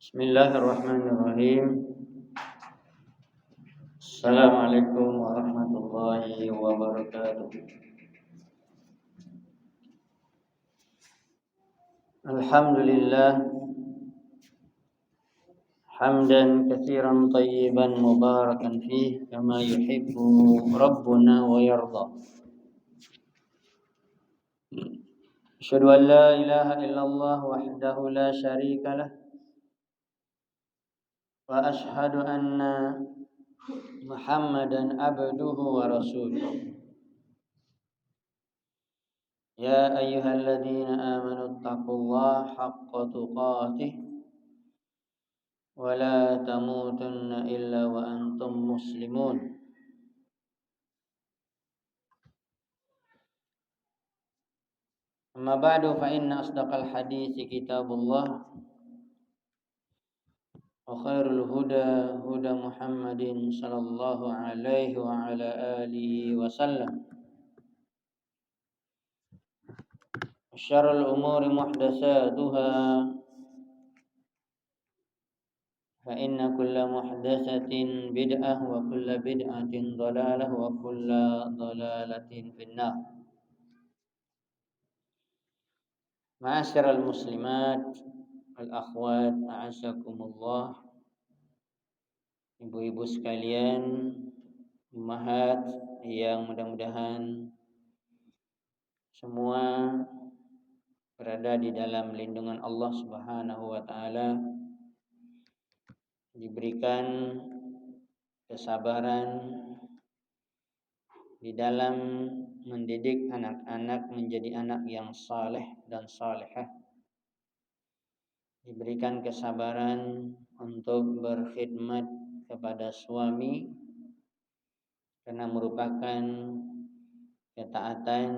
Bismillahirrahmanirrahim. Assalamualaikum warahmatullahi wabarakatuh. Alhamdulillah hamdan katsiran tayyiban mubarakan fih kama yuhibbu rabbuna wa yarda. Asyhadu an la ilaha illallah wahdahu la syarika lah wa asyhadu anna Muhammadan abduhu wa rasuluh. Ya ayyuhalladzina amanu taqullaha haqqa tuqatih wa la tamutunna illa wa antum muslimun. Amma ba'du fa inna asdaqal hadithi kitabullah wa khairul huda huda Muhammadin sallallahu alaihi wa ala alihi wa sallam. Syarrul umuri muhdatsatuha fa inna kulla muhdatsatin bid'ah wa kulla bid'atin dhalalah wa kulla dhalalatin finnar. Ma'asyiral muslimat wal akhwat, a'azzakumullah. Ibu-ibu sekalian, ummahat yang mudah-mudahan semua berada di dalam lindungan Allah Subhanahu wa taala, diberikan kesabaran di dalam mendidik anak-anak menjadi anak yang saleh dan salehah, diberikan kesabaran untuk berkhidmat kepada suami karena merupakan ketaatan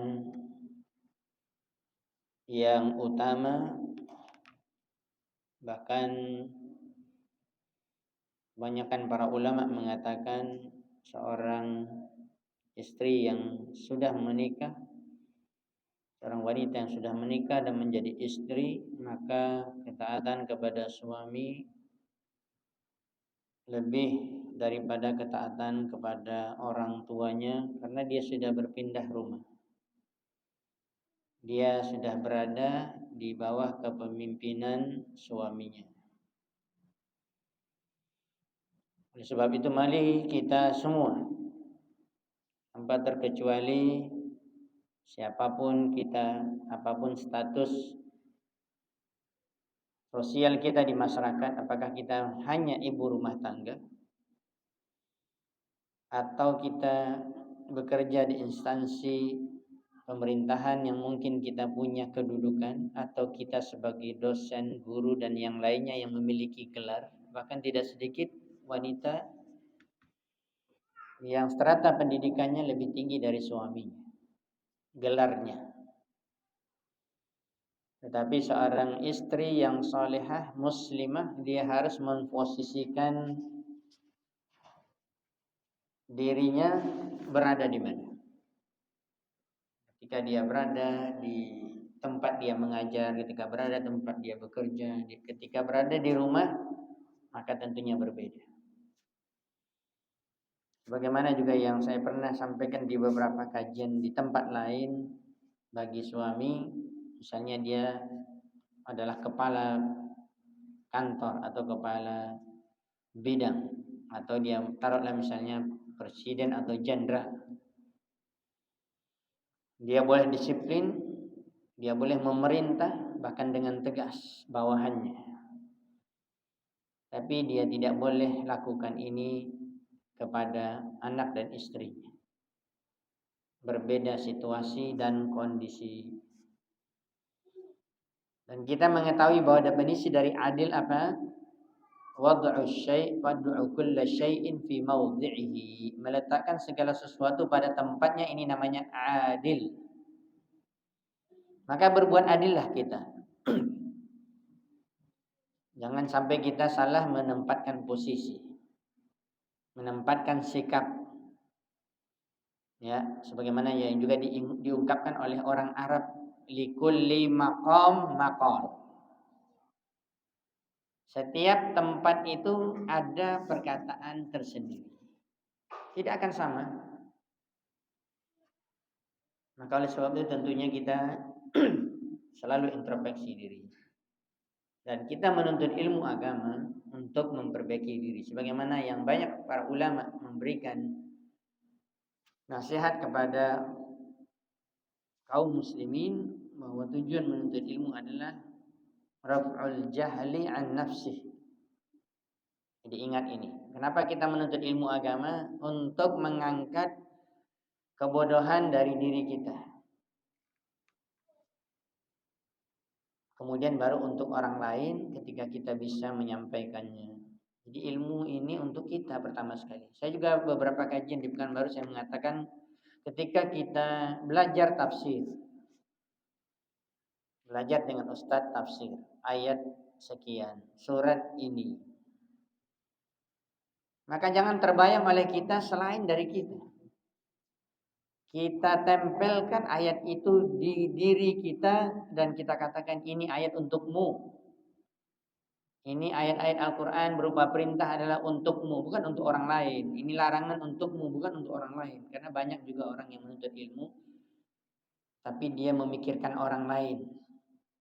yang utama. Bahkan kebanyakan para ulama mengatakan seorang istri yang sudah menikah, seorang wanita yang sudah menikah dan menjadi istri, maka ketaatan kepada suami lebih daripada ketaatan kepada orang tuanya, karena dia sudah berpindah rumah. Dia sudah berada di bawah kepemimpinan suaminya. Oleh sebab itu mari kita semua, tanpa terkecuali siapapun kita, apapun status sosial kita di masyarakat, apakah kita hanya ibu rumah tangga atau kita bekerja di instansi pemerintahan yang mungkin kita punya kedudukan, atau kita sebagai dosen, guru dan yang lainnya yang memiliki gelar. Bahkan tidak sedikit wanita yang strata pendidikannya lebih tinggi dari suaminya, gelarnya. Tetapi seorang istri yang salihah, muslimah, dia harus memposisikan dirinya berada di mana. Ketika dia berada di tempat dia mengajar, ketika berada di tempat dia bekerja, ketika berada di rumah, maka tentunya berbeda. Bagaimana juga yang saya pernah sampaikan di beberapa kajian di tempat lain, bagi suami, misalnya dia adalah kepala kantor atau kepala bidang, atau dia taruhlah misalnya presiden atau jenderal, dia boleh disiplin, dia boleh memerintah bahkan dengan tegas bawahannya, tapi dia tidak boleh lakukan ini kepada anak dan istrinya. Berbeda situasi dan kondisi. Dan kita mengetahui bahwa definisi dari adil apa? Wad'u syai' wad'u kulla syai'in fi mawdhi'ihi. Meletakkan segala sesuatu pada tempatnya, ini namanya adil. Maka berbuat adillah kita. Jangan sampai kita salah menempatkan posisi, menempatkan sikap. Ya, sebagaimana yang juga diungkapkan oleh orang Arab, likulli maqam maqal. Setiap tempat itu ada perkataan tersendiri. Tidak akan sama. Maka oleh sebab itu tentunya kita selalu introspeksi diri. Dan kita menuntut ilmu agama untuk memperbaiki diri. Sebagaimana yang banyak para ulama memberikan nasihat kepada kaum muslimin bahwa tujuan menuntut ilmu adalah raf'ul jahli an nafsih. Jadi ingat ini. Kenapa kita menuntut ilmu agama? Untuk mengangkat kebodohan dari diri kita. Kemudian baru untuk orang lain ketika kita bisa menyampaikannya. Jadi ilmu ini untuk kita pertama sekali. Saya juga beberapa kajian di Pekanbaru saya mengatakan ketika kita belajar tafsir, belajar dengan ustadz tafsir, ayat sekian, surat ini, maka jangan terbayang oleh kita selain dari kita. Kita tempelkan ayat itu di diri kita dan kita katakan ini ayat untukmu. Ini ayat-ayat Al-Quran berupa perintah adalah untukmu, bukan untuk orang lain. Ini larangan untukmu, bukan untuk orang lain. Karena banyak juga orang yang menuntut ilmu, tapi dia memikirkan orang lain.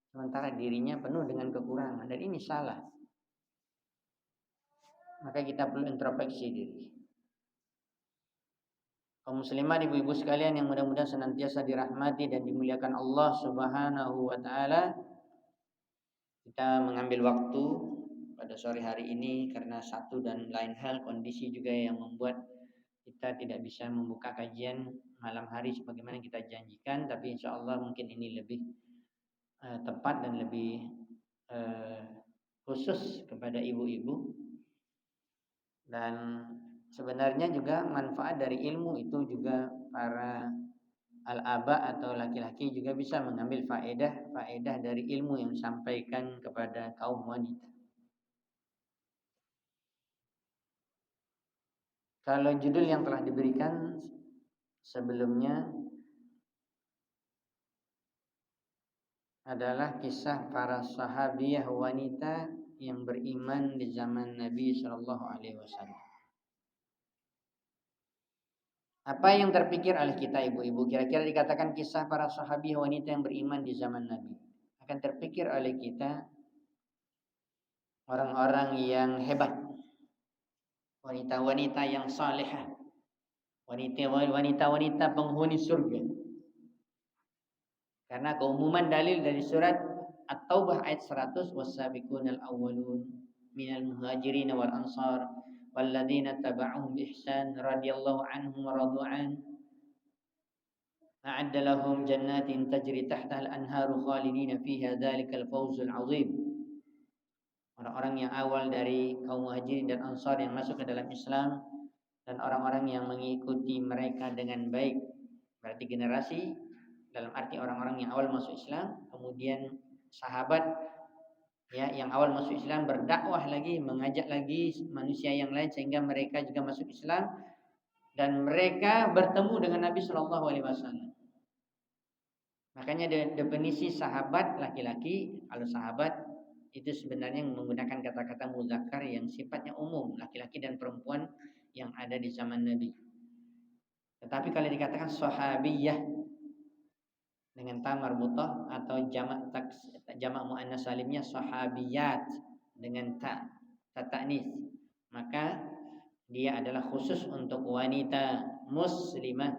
Sementara dirinya penuh dengan kekurangan. Dan ini salah. Maka kita perlu introspeksi diri. Kaum muslimat, ibu-ibu sekalian yang mudah-mudahan senantiasa dirahmati dan dimuliakan Allah Subhanahu wa taala. Kita mengambil waktu pada sore hari ini karena satu dan lain hal kondisi juga yang membuat kita tidak bisa membuka kajian malam hari sebagaimana kita janjikan, tapi insya Allah mungkin ini lebih tepat dan lebih khusus kepada ibu-ibu. Dan sebenarnya juga manfaat dari ilmu itu juga para al-aba atau laki-laki juga bisa mengambil faedah dari ilmu yang disampaikan kepada kaum wanita. Kalau judul yang telah diberikan sebelumnya adalah kisah para sahabiah wanita yang beriman di zaman Nabi Shallallahu Alaihi Wasallam. Apa yang terpikir oleh kita ibu-ibu? Kira-kira dikatakan kisah para sahabiah wanita yang beriman di zaman Nabi. Akan terpikir oleh kita orang-orang yang hebat, wanita-wanita yang salihah, wanita-wanita penghuni surga. Karena keumuman dalil dari surat At-Taubah ayat 100, was-sabiqunal awwalun minal muhajirin wal ansar walladzina tabauhum bi ihsan radhiyallahu anhum wa radu an a'adda lahum jannatin tajri tahtaha al-anharu khalidina fiha dzalikal fawzul 'adzim. Orang-orang yang awal dari kaum muhajirin dan ansar yang masuk ke dalam Islam dan orang-orang yang mengikuti mereka dengan baik. Berarti generasi dalam arti orang-orang yang awal masuk Islam, kemudian sahabat ya yang awal masuk Islam berdakwah lagi, mengajak lagi manusia yang lain sehingga mereka juga masuk Islam dan mereka bertemu dengan Nabi Shallallahu Alaihi Wasallam. Makanya definisi sahabat laki-laki, kalau sahabat itu sebenarnya menggunakan kata-kata muzakkar yang sifatnya umum, laki-laki dan perempuan yang ada di zaman Nabi. Tetapi kalau dikatakan sahabiyah dengan ta marbutah atau jamak muannas salimnya sahabiyat dengan ta ta'nis, maka dia adalah khusus untuk wanita muslimah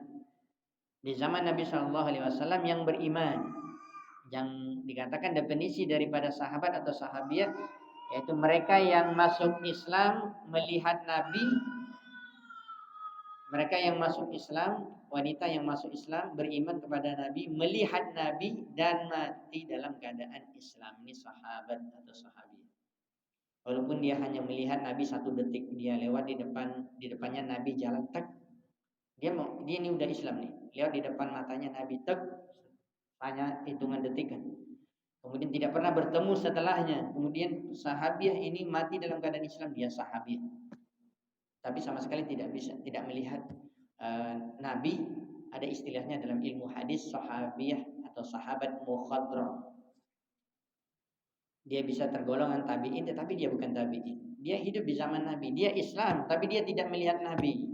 di zaman Nabi Shallallahu Alaihi Wasallam yang beriman. Yang dikatakan definisi daripada sahabat atau sahabiyah yaitu mereka yang masuk Islam melihat Nabi. Mereka yang masuk Islam, wanita yang masuk Islam, beriman kepada Nabi, melihat Nabi dan mati dalam keadaan Islam. Ini sahabat atau sahabiah. Walaupun dia hanya melihat Nabi 1 detik, dia lewat di depannya Nabi jalan tek. Dia ini udah Islam nih. Lewat di depan matanya Nabi tek, hanya hitungan detik kan. Kemudian tidak pernah bertemu setelahnya. Kemudian sahabiah ini mati dalam keadaan Islam, dia sahabiah. Tapi sama sekali tidak melihat Nabi. Ada istilahnya dalam ilmu hadis sahabiyah atau sahabat mukhadram. Dia bisa tergolongan tabi'in tetapi dia bukan tabi'in. Dia hidup di zaman Nabi, dia Islam tapi dia tidak melihat Nabi.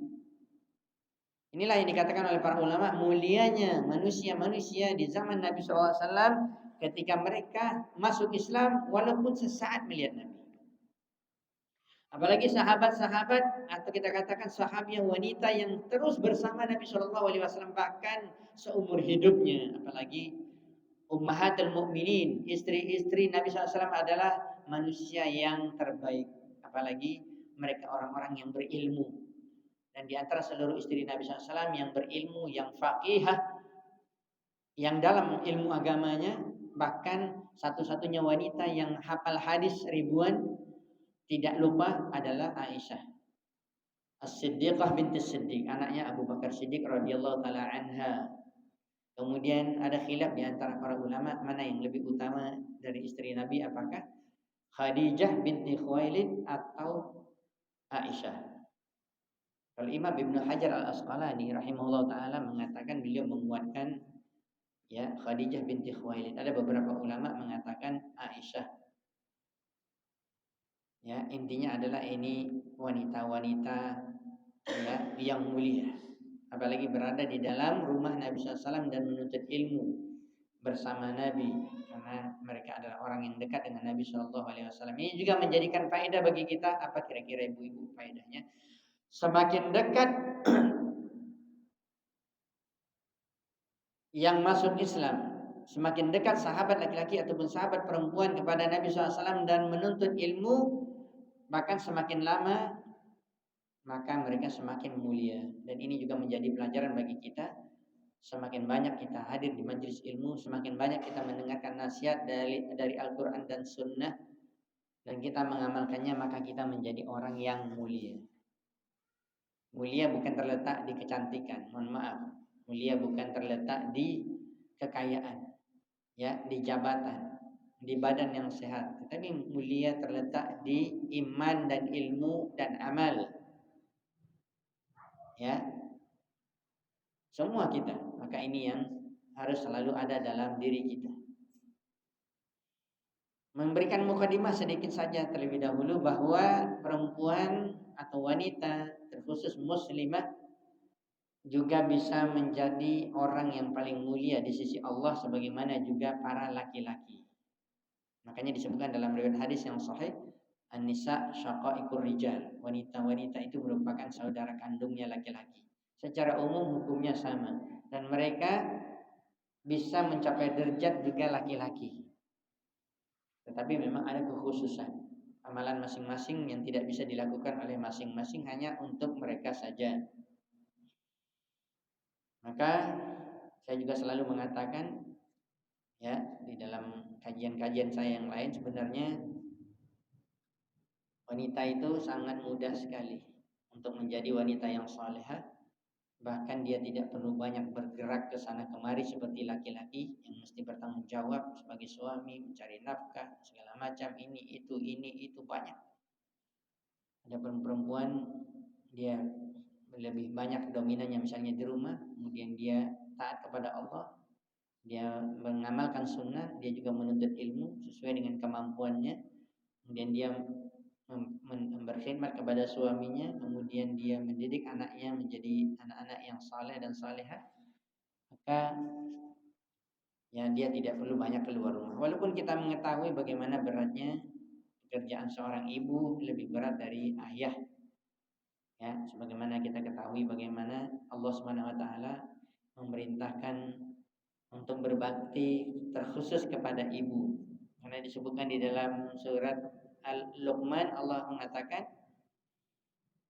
Inilah yang dikatakan oleh para ulama, mulianya manusia-manusia di zaman Nabi SAW ketika mereka masuk Islam walaupun sesaat melihat Nabi. Apalagi sahabat-sahabat atau kita katakan sahabiah wanita yang terus bersama Nabi SAW bahkan seumur hidupnya. Apalagi Ummahatul Mukminin, istri-istri Nabi SAW adalah manusia yang terbaik. Apalagi mereka orang-orang yang berilmu. Dan di antara seluruh istri Nabi SAW yang berilmu, yang faqihah, yang dalam ilmu agamanya, bahkan satu-satunya wanita yang hafal hadis ribuan, tidak lupa adalah Aisyah As-Siddiqah binti Siddiq, anaknya Abu Bakar Siddiq radhiyallahu taala anha. Kemudian ada khilaf di antara para ulama mana yang lebih utama dari istri Nabi, apakah Khadijah binti Khuwailid atau Aisyah. Kalau Imam Ibnu Hajar Al-Asqalani rahimahullah taala mengatakan beliau menguatkan ya Khadijah binti Khuwailid. Ada beberapa ulama mengatakan Aisyah. Ya, intinya adalah ini wanita-wanita ya yang mulia. Apalagi berada di dalam rumah Nabi SAW dan menuntut ilmu bersama Nabi, karena mereka adalah orang yang dekat dengan Nabi SAW. Ini juga menjadikan faedah bagi kita. Apa kira-kira ibu-ibu faedahnya? Semakin dekat yang masuk Islam, semakin dekat sahabat laki-laki ataupun sahabat perempuan kepada Nabi SAW dan menuntut ilmu, bahkan semakin lama maka mereka semakin mulia. Dan ini juga menjadi pelajaran bagi kita. Semakin banyak kita hadir di majelis ilmu, semakin banyak kita mendengarkan nasihat dari Al-Quran dan Sunnah, dan kita mengamalkannya, maka kita menjadi orang yang mulia. Mulia bukan terletak di kecantikan, mohon maaf. Mulia bukan terletak di kekayaan, ya, di jabatan, di badan yang sehat. Tetapi mulia terletak di iman dan ilmu dan amal. Ya, semua kita. Maka ini yang harus selalu ada dalam diri kita. Memberikan mukadimah sedikit saja terlebih dahulu bahwa perempuan atau wanita, terkhusus muslimah, juga bisa menjadi orang yang paling mulia di sisi Allah sebagaimana juga para laki-laki. Makanya disebutkan dalam riwayat hadis yang sahih, An-nisa syaqaiqur rijal. Wanita-wanita itu merupakan saudara kandungnya laki-laki. Secara umum hukumnya sama, dan mereka bisa mencapai derajat juga laki-laki. Tetapi memang ada kekhususan. Amalan masing-masing yang tidak bisa dilakukan oleh masing-masing hanya untuk mereka saja. Maka saya juga selalu mengatakan ya, di dalam kajian-kajian saya yang lain, sebenarnya wanita itu sangat mudah sekali untuk menjadi wanita yang salehah. Bahkan dia tidak perlu banyak bergerak ke sana kemari seperti laki-laki yang mesti bertanggung jawab sebagai suami, mencari nafkah, segala macam, ini itu banyak. Adapun perempuan, dia lebih banyak dominannya misalnya di rumah, kemudian dia taat kepada Allah, dia mengamalkan sunnah, dia juga menuntut ilmu sesuai dengan kemampuannya, kemudian dia berkhidmat kepada suaminya, kemudian dia mendidik anaknya menjadi anak-anak yang saleh dan salehah, maka ya dia tidak perlu banyak keluar rumah. Walaupun kita mengetahui bagaimana beratnya pekerjaan seorang ibu, lebih berat dari ayah. Ya, sebagaimana kita ketahui bagaimana Allah Subhanahu wa taala memerintahkan untuk berbakti terkhusus kepada ibu. Karena disebutkan di dalam surat Al-Luqman, Allah mengatakan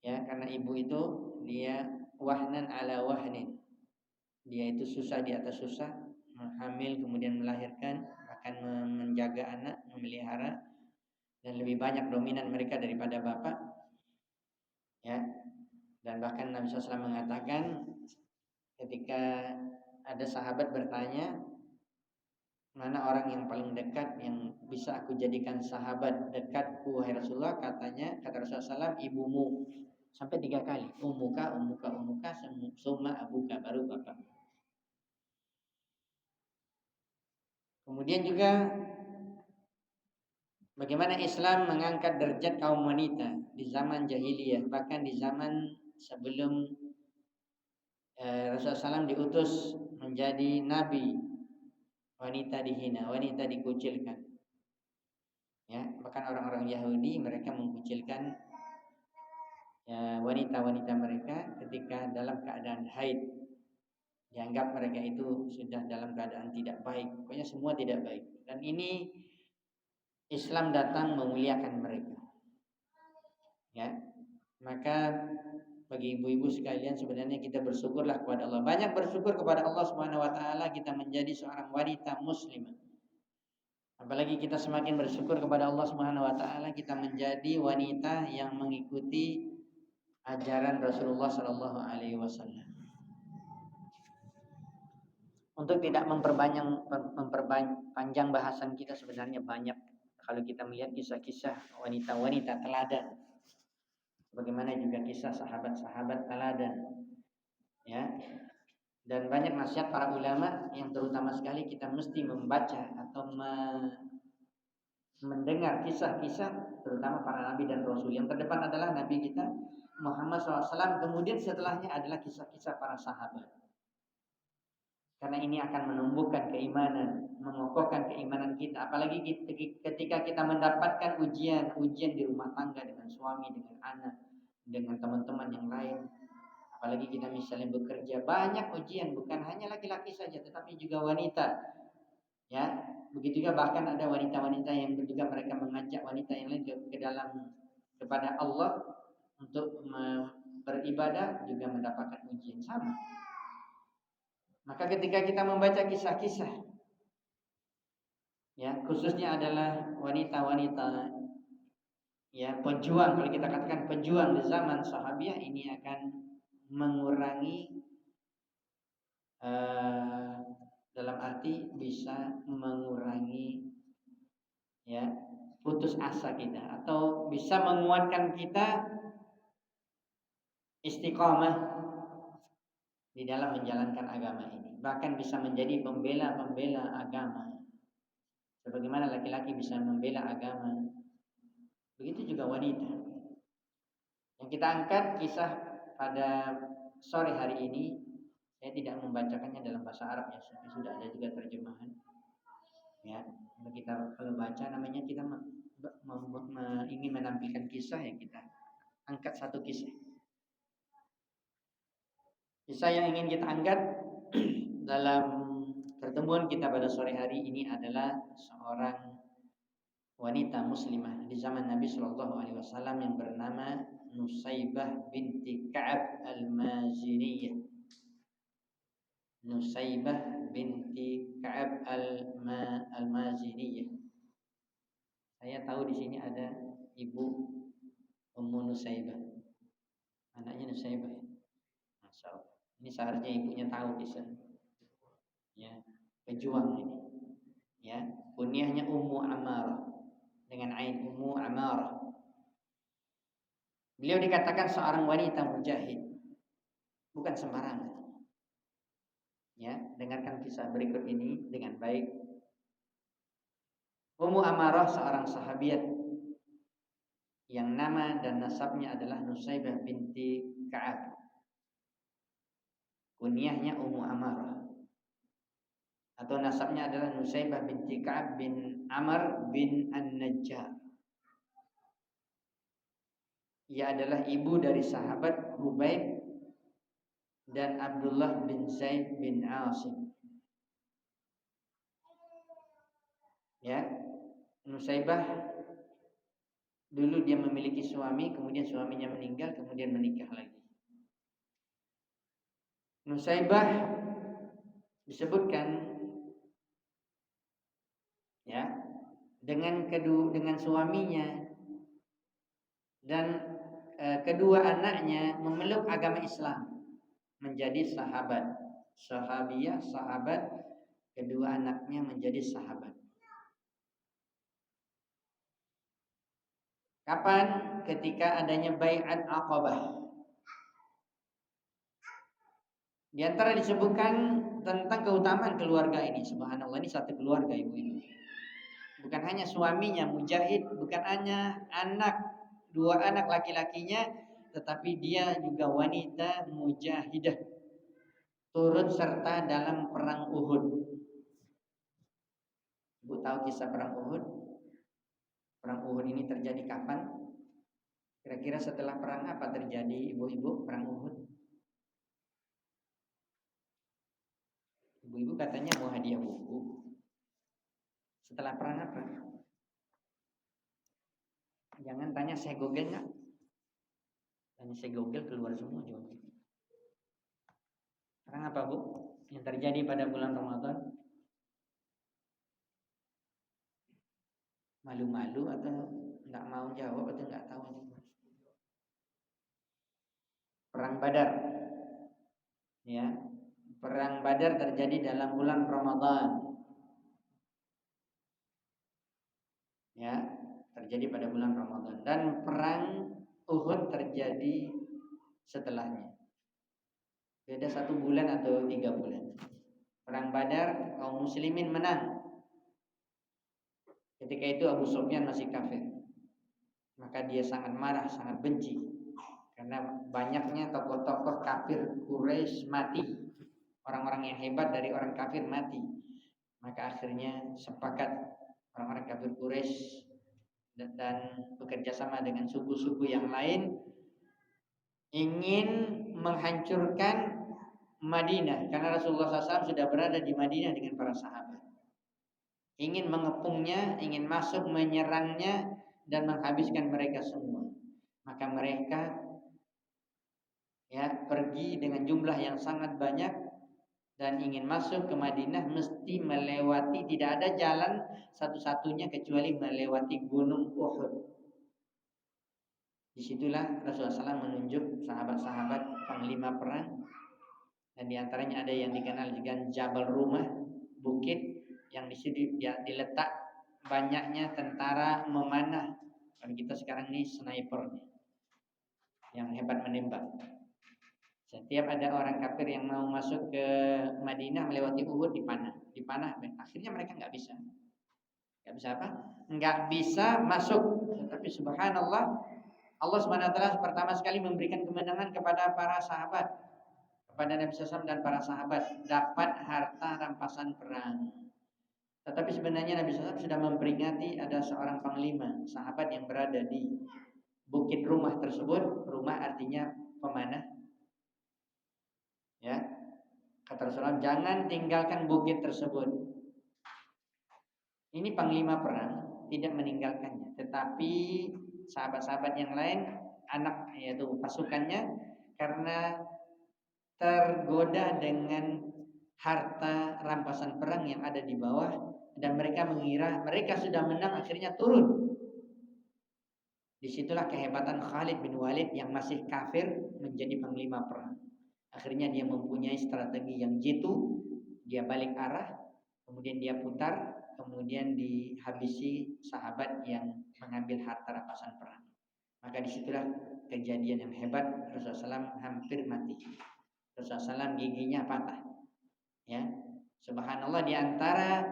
ya, karena ibu itu dia wahnan ala wahnin. Dia itu susah di atas susah, hamil kemudian melahirkan, bahkan menjaga anak, memelihara, dan lebih banyak dominan mereka daripada bapak. Ya. Dan bahkan Nabi SAW mengatakan ketika ada sahabat bertanya, mana orang yang paling dekat yang bisa aku jadikan sahabat dekatku wahai Rasulullah, kata Rasulullah SAW, ibumu. Sampai 3 kali, umuka, summa abuka, baru bapak. Kemudian juga Bagaimana Islam mengangkat derajat kaum wanita di zaman jahiliyah, bahkan di zaman sebelum Rasulullah SAW diutus menjadi nabi. Wanita dihina, wanita dikucilkan. Ya, bahkan orang-orang Yahudi mereka mengucilkan wanita-wanita mereka ketika dalam keadaan haid. Dianggap mereka itu sudah dalam keadaan tidak baik. Pokoknya semua tidak baik. Dan ini Islam datang memuliakan mereka. Ya, maka bagi ibu-ibu sekalian sebenarnya kita bersyukurlah kepada Allah. Banyak bersyukur kepada Allah Subhanahu wa taala kita menjadi seorang wanita muslimah. Apalagi kita semakin bersyukur kepada Allah Subhanahu wa taala kita menjadi wanita yang mengikuti ajaran Rasulullah sallallahu alaihi wasallam. Untuk tidak memperpanjang bahasan kita sebenarnya banyak kalau kita melihat kisah-kisah wanita-wanita teladan. Bagaimana juga kisah sahabat-sahabat teladan. Ya. Dan banyak nasihat para ulama yang terutama sekali kita mesti membaca atau mendengar kisah-kisah terutama para nabi dan rasul. Yang terdepan adalah nabi kita Muhammad SAW. Kemudian setelahnya adalah kisah-kisah para sahabat. Karena ini akan menumbuhkan keimanan, mengokohkan keimanan kita. Apalagi ketika kita mendapatkan ujian di rumah tangga dengan suami, dengan anak, dengan teman-teman yang lain. Apalagi kita misalnya bekerja, banyak ujian, bukan hanya laki-laki saja, tetapi juga wanita. Ya, begitu juga bahkan ada wanita-wanita yang juga mereka mengajak wanita yang lain ke dalam kepada Allah untuk beribadah juga mendapatkan ujian sama. Maka ketika kita membaca kisah-kisah, ya khususnya adalah wanita-wanita, ya pejuang, kalau kita katakan pejuang di zaman sahabiah, ini akan mengurangi dalam arti bisa mengurangi ya putus asa kita atau bisa menguatkan kita istiqamah di dalam menjalankan agama ini, bahkan bisa menjadi pembela-pembela agama. Sebagaimana laki-laki bisa membela agama, begitu juga wanita. Yang kita angkat kisah pada sore hari ini, saya tidak membacakannya dalam bahasa Arab ya, sudah ada juga terjemahan. Ya, kita kalau baca namanya kita ingin menampilkan kisah ya kita angkat satu kisah. Kisah yang ingin kita angkat dalam pertemuan kita pada sore hari ini adalah seorang wanita muslimah di zaman Nabi Shallallahu Alaihi Wasallam yang bernama Nusaybah binti Ka'ab al-Maziniyah. Nusaybah binti Ka'ab al-Maziniyah. Saya tahu di sini ada ibu Ummu Nusaybah, anaknya Nusaybah. Masya Allah. Ini seharusnya ibunya tahu kisah. Ya, pejuang ini. Ya, kunyahnya Ummu Amarah dengan ain Ummu Amarah. Beliau dikatakan seorang wanita mujahid, bukan sembarangan. Ya, dengarkan kisah berikut ini dengan baik. Ummu Amarah seorang sahabiat yang nama dan nasabnya adalah Nusaybah binti Ka'ab. Kunyahnya Ummu Amarah. Atau nasabnya adalah Nusaybah binti Ka'ab bin Amr bin An-Najjar. Ia adalah ibu dari sahabat Hubayb dan Abdullah bin Zaid bin Asim. Ya, Nusaybah dulu dia memiliki suami, kemudian suaminya meninggal, kemudian menikah lagi. Nusaybah disebutkan ya dengan suaminya dan kedua anaknya memeluk agama Islam, menjadi sahabiah, sahabat. Kedua anaknya menjadi sahabat. Kapan? Ketika adanya bai'at Aqabah. Di antara disebutkan tentang keutamaan keluarga ini. Subhanallah, ini satu keluarga ibu ini. Bukan hanya suaminya mujahid, bukan hanya dua anak laki-lakinya, tetapi dia juga wanita mujahidah, turut serta dalam perang Uhud. Ibu tahu kisah perang Uhud? Perang Uhud ini terjadi kapan? Kira-kira setelah perang apa terjadi, ibu-ibu, perang Uhud? Ibu-ibu katanya mau hadiah buku. Setelah perang apa? Jangan tanya saya Google nggak? Tanya saya Google keluar semua jawabnya. Perang apa, Bu? Yang terjadi pada bulan Ramadan? Malu-malu atau nggak mau jawab atau nggak tahu ini? Perang Badar. Ya. Perang Badar terjadi dalam bulan Ramadan. Ya, terjadi pada bulan Ramadan, dan perang Uhud terjadi setelahnya. Beda 1 bulan atau 3 bulan. Perang Badar kaum muslimin menang. Ketika itu Abu Sufyan masih kafir. Maka dia sangat marah, sangat benci karena banyaknya tokoh-tokoh kafir Quraisy mati. Orang-orang yang hebat dari orang kafir mati. Maka akhirnya sepakat orang-orang kafir Quraisy dan bekerja sama dengan suku-suku yang lain ingin menghancurkan Madinah, karena Rasulullah SAW sudah berada di Madinah dengan para sahabat. Ingin mengepungnya, ingin masuk menyerangnya dan menghabiskan mereka semua. Maka mereka pergi dengan jumlah yang sangat banyak dan ingin masuk ke Madinah mesti melewati, tidak ada jalan satu-satunya kecuali melewati Gunung Uhud. Disitulah Rasulullah SAW menunjuk sahabat-sahabat panglima perang, dan diantaranya ada yang dikenal dengan Jabal Rumah, bukit yang di situ diletak banyaknya tentara memanah. Kalau kita sekarang ini sniper yang hebat menembak. Setiap ada orang kafir yang mau masuk ke Madinah melewati Uhud dipanah. Akhirnya mereka nggak bisa apa? Nggak bisa masuk. Tetapi subhanallah, Allah SWT pertama sekali memberikan kemenangan kepada para sahabat, kepada Nabi SAW dan para sahabat, dapat harta rampasan perang. Tetapi sebenarnya Nabi SAW sudah memperingati ada seorang panglima sahabat yang berada di bukit rumah tersebut. Rumah artinya pemanah. Ya, kata Rasulullah, jangan tinggalkan bukit tersebut. Ini panglima perang tidak meninggalkannya, tetapi sahabat-sahabat yang lain, anak yaitu pasukannya, karena tergoda dengan harta rampasan perang yang ada di bawah, dan mereka mengira mereka sudah menang, akhirnya turun. Disitulah kehebatan Khalid bin Walid yang masih kafir menjadi panglima perang. Akhirnya dia mempunyai strategi yang jitu. Dia balik arah, kemudian dia putar, kemudian dihabisi sahabat yang mengambil harta rampasan perang. Maka disitulah kejadian yang hebat. Rasulullah SAW hampir mati. Rasulullah SAW giginya patah. Ya, subhanallah, di antara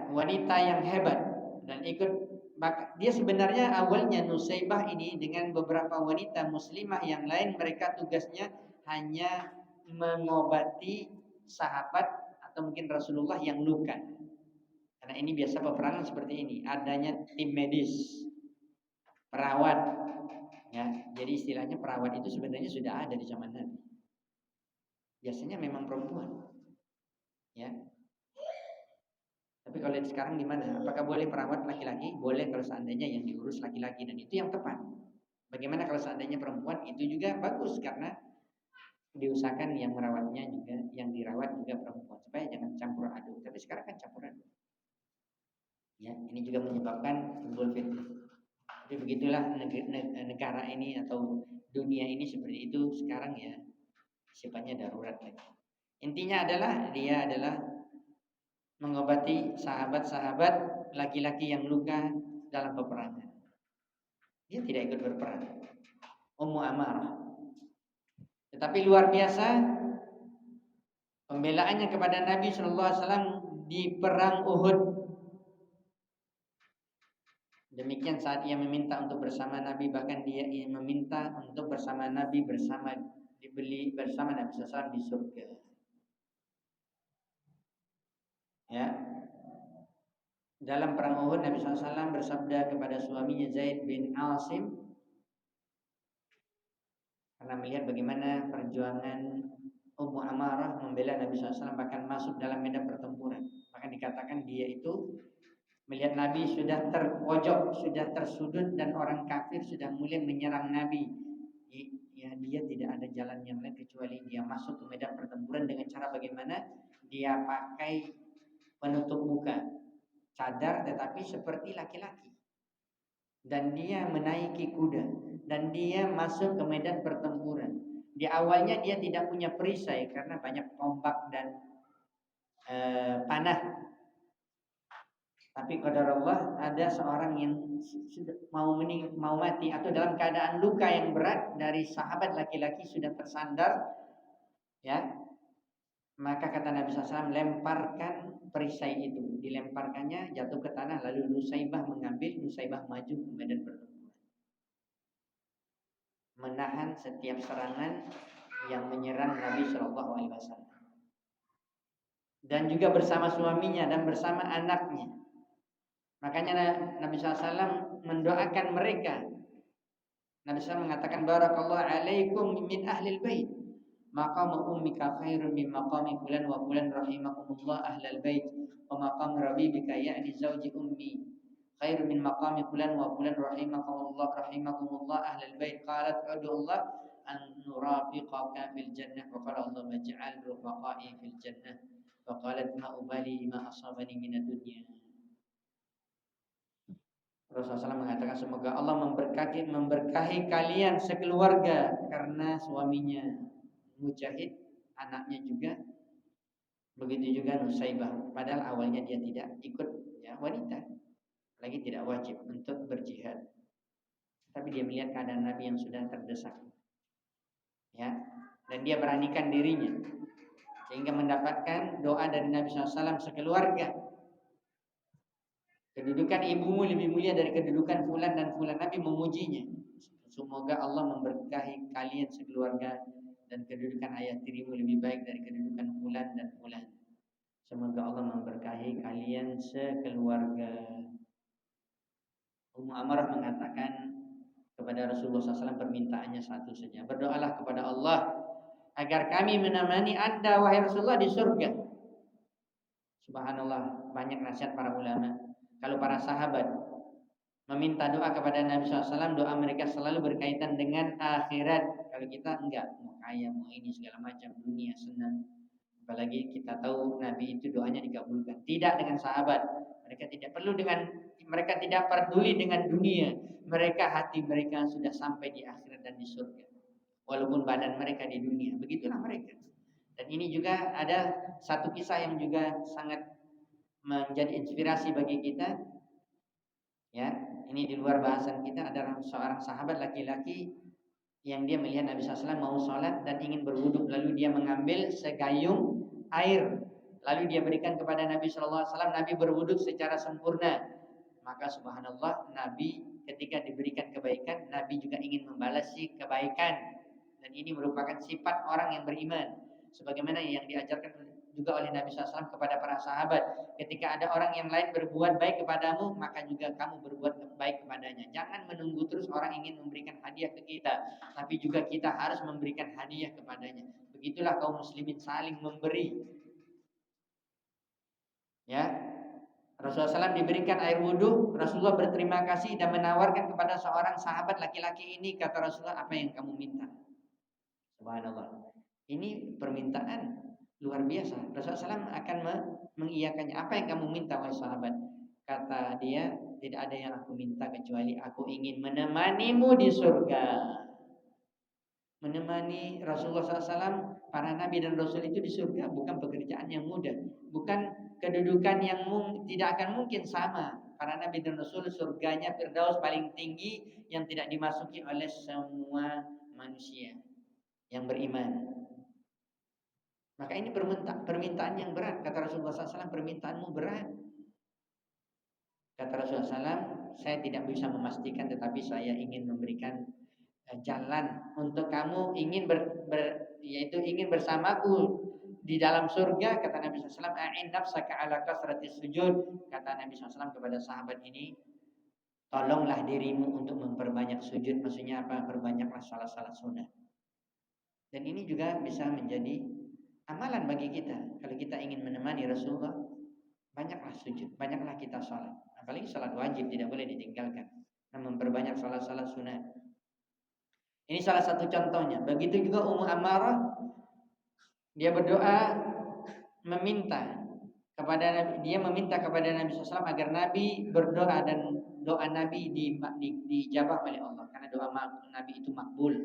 wanita yang hebat dan ikut. Dia sebenarnya awalnya Nusaybah ini dengan beberapa wanita muslimah yang lain, mereka tugasnya hanya mengobati sahabat atau mungkin Rasulullah yang luka. Karena ini biasa peperangan seperti ini, adanya tim medis, perawat. Ya, jadi istilahnya perawat itu sebenarnya sudah ada di zaman Nabi. Biasanya memang perempuan. Ya. Tapi kalau sekarang di mana? Apakah boleh perawat laki-laki? Boleh kalau seandainya yang diurus laki-laki, dan itu yang tepat. Bagaimana kalau seandainya perempuan? Itu juga bagus karena diusahakan yang merawatnya juga, yang dirawat juga perempuan, supaya jangan campur aduk. Tapi sekarang kan campur aduk. Ya, ini juga menyebabkan timbul fitnah. Tapi begitulah negara ini atau dunia ini seperti itu sekarang, ya, sifatnya darurat lagi. Intinya adalah dia adalah mengobati sahabat-sahabat laki-laki yang luka dalam peperangan. Dia tidak ikut berperang. Ummu Amarah. Tetapi luar biasa pembelaannya kepada Nabi SAW di perang Uhud. Demikian saat ia meminta untuk bersama Nabi, bahkan dia meminta untuk bersama Nabi, dibeli bersama Nabi SAW di surga. Ya. Dalam perang Uhud Nabi SAW bersabda kepada suaminya Zaid bin Asim, karena melihat bagaimana perjuangan Ummu Amarah membela Nabi SAW bahkan masuk dalam medan pertempuran. Bahkan dikatakan dia itu melihat Nabi sudah terpojok, sudah tersudut dan orang kafir sudah mulai menyerang Nabi. Ya, dia tidak ada jalan yang lain kecuali dia masuk ke medan pertempuran dengan cara bagaimana? Dia pakai penutup muka, cadar tetapi seperti laki-laki. Dan dia menaiki kuda dan dia masuk ke medan pertempuran. Di awalnya dia tidak punya perisai karena banyak tombak dan panah. Tapi qadarullah ada seorang yang sudah mau mati atau dalam keadaan luka yang berat dari sahabat laki-laki sudah tersandar, ya. Maka kata Nabi SAW, lemparkan perisai itu. Dilemparkannya jatuh ke tanah, lalu Nusaibah mengambil, Nusaibah maju ke medan pertempuran, menahan setiap serangan yang menyerang Nabi SAW. Dan juga bersama suaminya dan bersama anaknya. Makanya Nabi SAW mendoakan mereka. Nabi SAW mengatakan, barakallahu alaikum min ahlil bait. Maqam ummika khairun min maqami fulan wa fulan rahimakumullah ahlal bait. Wa maqam rabibika ya'ni zawji ummi khairun min maqami fulan wa fulan rahimakumullah ahlal bait. Qalat adullah an nurafiqaka fil jannah. Wa qala Allah maj'al rufaqai fil jannah. Wa qalat ma ubali ma asabani minad dunya. Rasulullah SAW mengatakan semoga Allah memberkahi kalian sekeluarga karena suaminya Mujahid, anaknya juga, begitu juga Nusaibah. Padahal awalnya dia tidak ikut, ya, wanita, lagi tidak wajib untuk berjihad. Tapi dia melihat keadaan Nabi yang sudah terdesak, ya, dan dia beranikan dirinya sehingga mendapatkan doa dari Nabi SAW sekeluarga. Kedudukan ibumu lebih mulia dari kedudukan fulan dan fulan. Nabi memujinya. Semoga Allah memberkahi kalian sekeluarga dan kedudukan ayah tirimu lebih baik dari kedudukan fulan dan fulan. Semoga Allah memberkahi kalian sekeluarga. Ummu Amarah mengatakan kepada Rasulullah SAW permintaannya satu saja. Berdoalah kepada Allah agar kami menemani Anda wahai Rasulullah di surga. Subhanallah, banyak nasihat para ulama. Kalau para sahabat meminta doa kepada Nabi SAW, doa mereka selalu berkaitan dengan akhirat. Kalau kita enggak, mau kaya, mau ini segala macam, dunia senang. Apalagi kita tahu Nabi itu doanya dikabulkan. Tidak dengan sahabat. Mereka tidak peduli dengan dunia. Hati mereka sudah sampai di akhirat dan di surga. Walaupun badan mereka di dunia. Begitulah mereka. Dan ini juga ada satu kisah yang juga sangat menjadi inspirasi bagi kita, ya. Ini di luar bahasan kita. Ada seorang sahabat laki-laki yang dia melihat Nabi SAW mau sholat dan ingin berwudu, lalu dia mengambil segayung air, lalu dia berikan kepada Nabi SAW. Nabi berwudu secara sempurna. Maka subhanallah, Nabi ketika diberikan kebaikan, Nabi juga ingin membalasi kebaikan. Dan ini merupakan sifat orang yang beriman, sebagaimana yang diajarkan juga oleh Nabi SAW kepada para sahabat. Ketika ada orang yang lain berbuat baik kepadamu, maka juga kamu berbuat baik kepadanya. Jangan menunggu terus orang ingin memberikan hadiah ke kita, tapi juga kita harus memberikan hadiah kepadanya. Begitulah kaum muslimin saling memberi. Ya, Rasulullah SAW diberikan air wudhu, Rasulullah berterima kasih dan menawarkan kepada seorang sahabat laki-laki ini, kata Rasulullah, apa yang kamu minta? Subhanallah. Ini permintaan luar biasa. Rasulullah SAW akan mengiyakannya. Apa yang kamu minta, wahai sahabat? Kata dia, tidak ada yang aku minta kecuali aku ingin menemanimu di surga. Menemani Rasulullah SAW, para nabi dan rasul itu di surga bukan pekerjaan yang mudah, bukan kedudukan yang tidak akan mungkin sama. Para nabi dan rasul surganya Firdaus paling tinggi yang tidak dimasuki oleh semua manusia yang beriman. Maka ini permintaan yang berat. Kata Rasulullah SAW, permintaanmu berat. Kata Rasulullah SAW, saya tidak bisa memastikan, tetapi saya ingin memberikan jalan untuk kamu yaitu ingin bersamaku di dalam surga. Kata Nabi SAW, a'in nafsaka ala kasratis sujud. Kata Nabi SAW kepada sahabat ini, tolonglah dirimu untuk memperbanyak sujud. Maksudnya apa? Perbanyaklah salat-salat sunnah. Dan ini juga bisa menjadi amalan bagi kita. Kalau kita ingin menemani Rasulullah, banyaklah sujud, banyaklah kita salat. Apalagi salat wajib tidak boleh ditinggalkan. Nah, memperbanyak salat-salat sunnah. Ini salah satu contohnya. Begitu juga Ummu Ammarah, dia berdoa meminta kepada Nabi SAW agar Nabi berdoa dan doa Nabi dijabah oleh Allah karena doa Nabi itu makbul.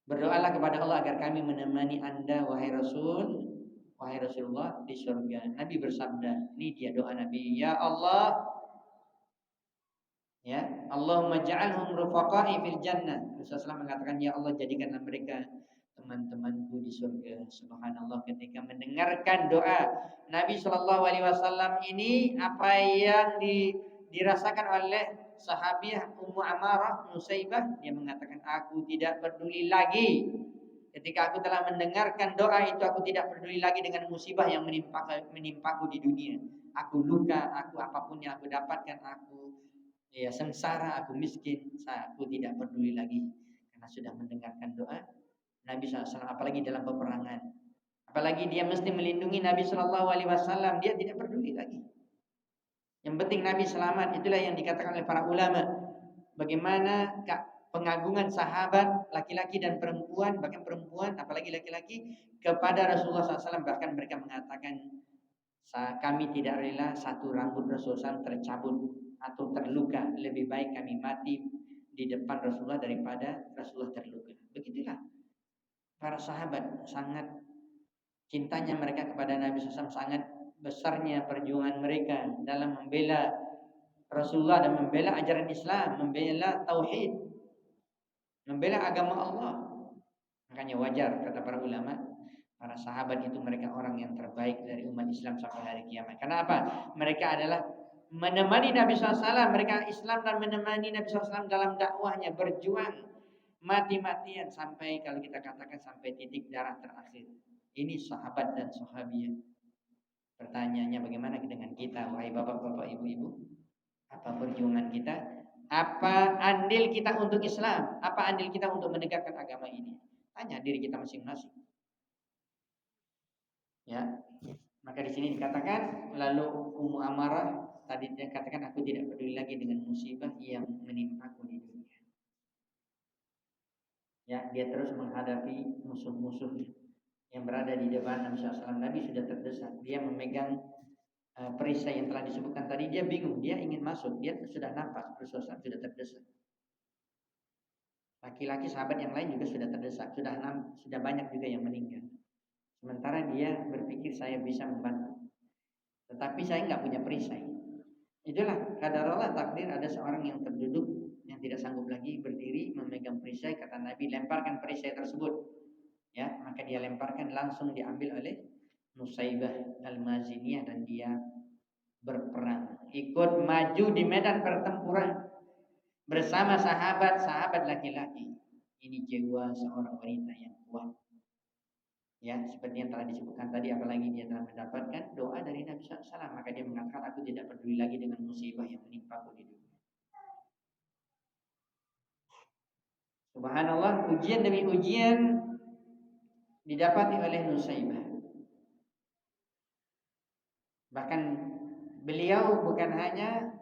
Berdoalah kepada Allah agar kami menemani Anda wahai Rasulullah di surga. Nabi bersabda, ini dia doa Nabi, ya Allah, ya Allahumma ja'alhum rufaqa'i fil jannah. Rasulullah mengatakan, ya Allah, jadikanlah mereka teman-temanku di surga. Subhanallah, ketika mendengarkan doa Nabi Shallallahu Alaihi Wasallam ini, apa yang dirasakan oleh sahabiah Ummu Ammarah Nusaibah, dia mengatakan, aku tidak peduli lagi. Ketika aku telah mendengarkan doa itu, aku tidak peduli lagi dengan musibah yang menimpaku di dunia. Aku luka, aku apapun yang aku dapatkan, aku sengsara, aku miskin, aku tidak peduli lagi karena sudah mendengarkan doa Nabi SAW. Apalagi dalam peperangan, apalagi dia mesti melindungi Nabi SAW, dia tidak peduli lagi. Yang penting Nabi selamat. Itulah yang dikatakan oleh para ulama, bagaimana pengagungan sahabat laki-laki dan perempuan, bahkan perempuan apalagi laki-laki kepada Rasulullah SAW. Bahkan mereka mengatakan, kami tidak rela satu rambut Rasulullah SAW tercabut atau terluka, lebih baik kami mati di depan Rasulullah daripada Rasulullah terluka. Begitulah para sahabat, sangat cintanya mereka kepada Nabi SAW, sangat besarnya perjuangan mereka dalam membela Rasulullah dan membela ajaran Islam, membela tauhid, membela agama Allah. Makanya wajar kata para ulama, para sahabat itu mereka orang yang terbaik dari umat Islam sampai hari kiamat. Karena apa? Mereka adalah menemani Nabi SAW, mereka Islam dan menemani Nabi SAW dalam dakwahnya, berjuang mati-matian sampai, kalau kita katakan, sampai titik darah terakhir. Ini sahabat dan sahabiah. Pertanyaannya, bagaimana dengan kita, wahai bapak-bapak, ibu-ibu? Apa perjuangan kita? Apa andil kita untuk Islam? Apa andil kita untuk menegakkan agama ini? Tanya diri kita masing-masing. Ya, maka di sini dikatakan, lalu Ummu Ammarah tadi dia katakan, aku tidak peduli lagi dengan musibah yang menimpaku di dunia. Ya, dia terus menghadapi musuh-musuhnya yang berada di depan Nabi SAW. Nabi sudah terdesak, dia memegang perisai yang telah disebutkan tadi. Dia bingung, dia ingin masuk, dia sudah nampak Rasulullah sudah terdesak. Laki-laki sahabat yang lain juga sudah terdesak, sudah banyak juga yang meninggal. Sementara dia berpikir, saya bisa membantu, tetapi saya nggak punya perisai. Itulah qadarullah, takdir, ada seorang yang terduduk, yang tidak sanggup lagi berdiri memegang perisai. Kata Nabi, lemparkan perisai tersebut. Ya, maka dia lemparkan, langsung diambil oleh Nusaibah Al-Maziniyah dan dia berperang, ikut maju di medan pertempuran bersama sahabat-sahabat laki-laki. Ini jiwa seorang wanita yang kuat. Ya, seperti yang telah disebutkan tadi, apalagi dia telah mendapatkan doa dari Nabi SAW, maka dia mengatakan, aku tidak peduli lagi dengan musibah yang menimpaku di dunia. Subhanallah, ujian demi ujian didapati oleh Nusaibah. Bahkan beliau bukan hanya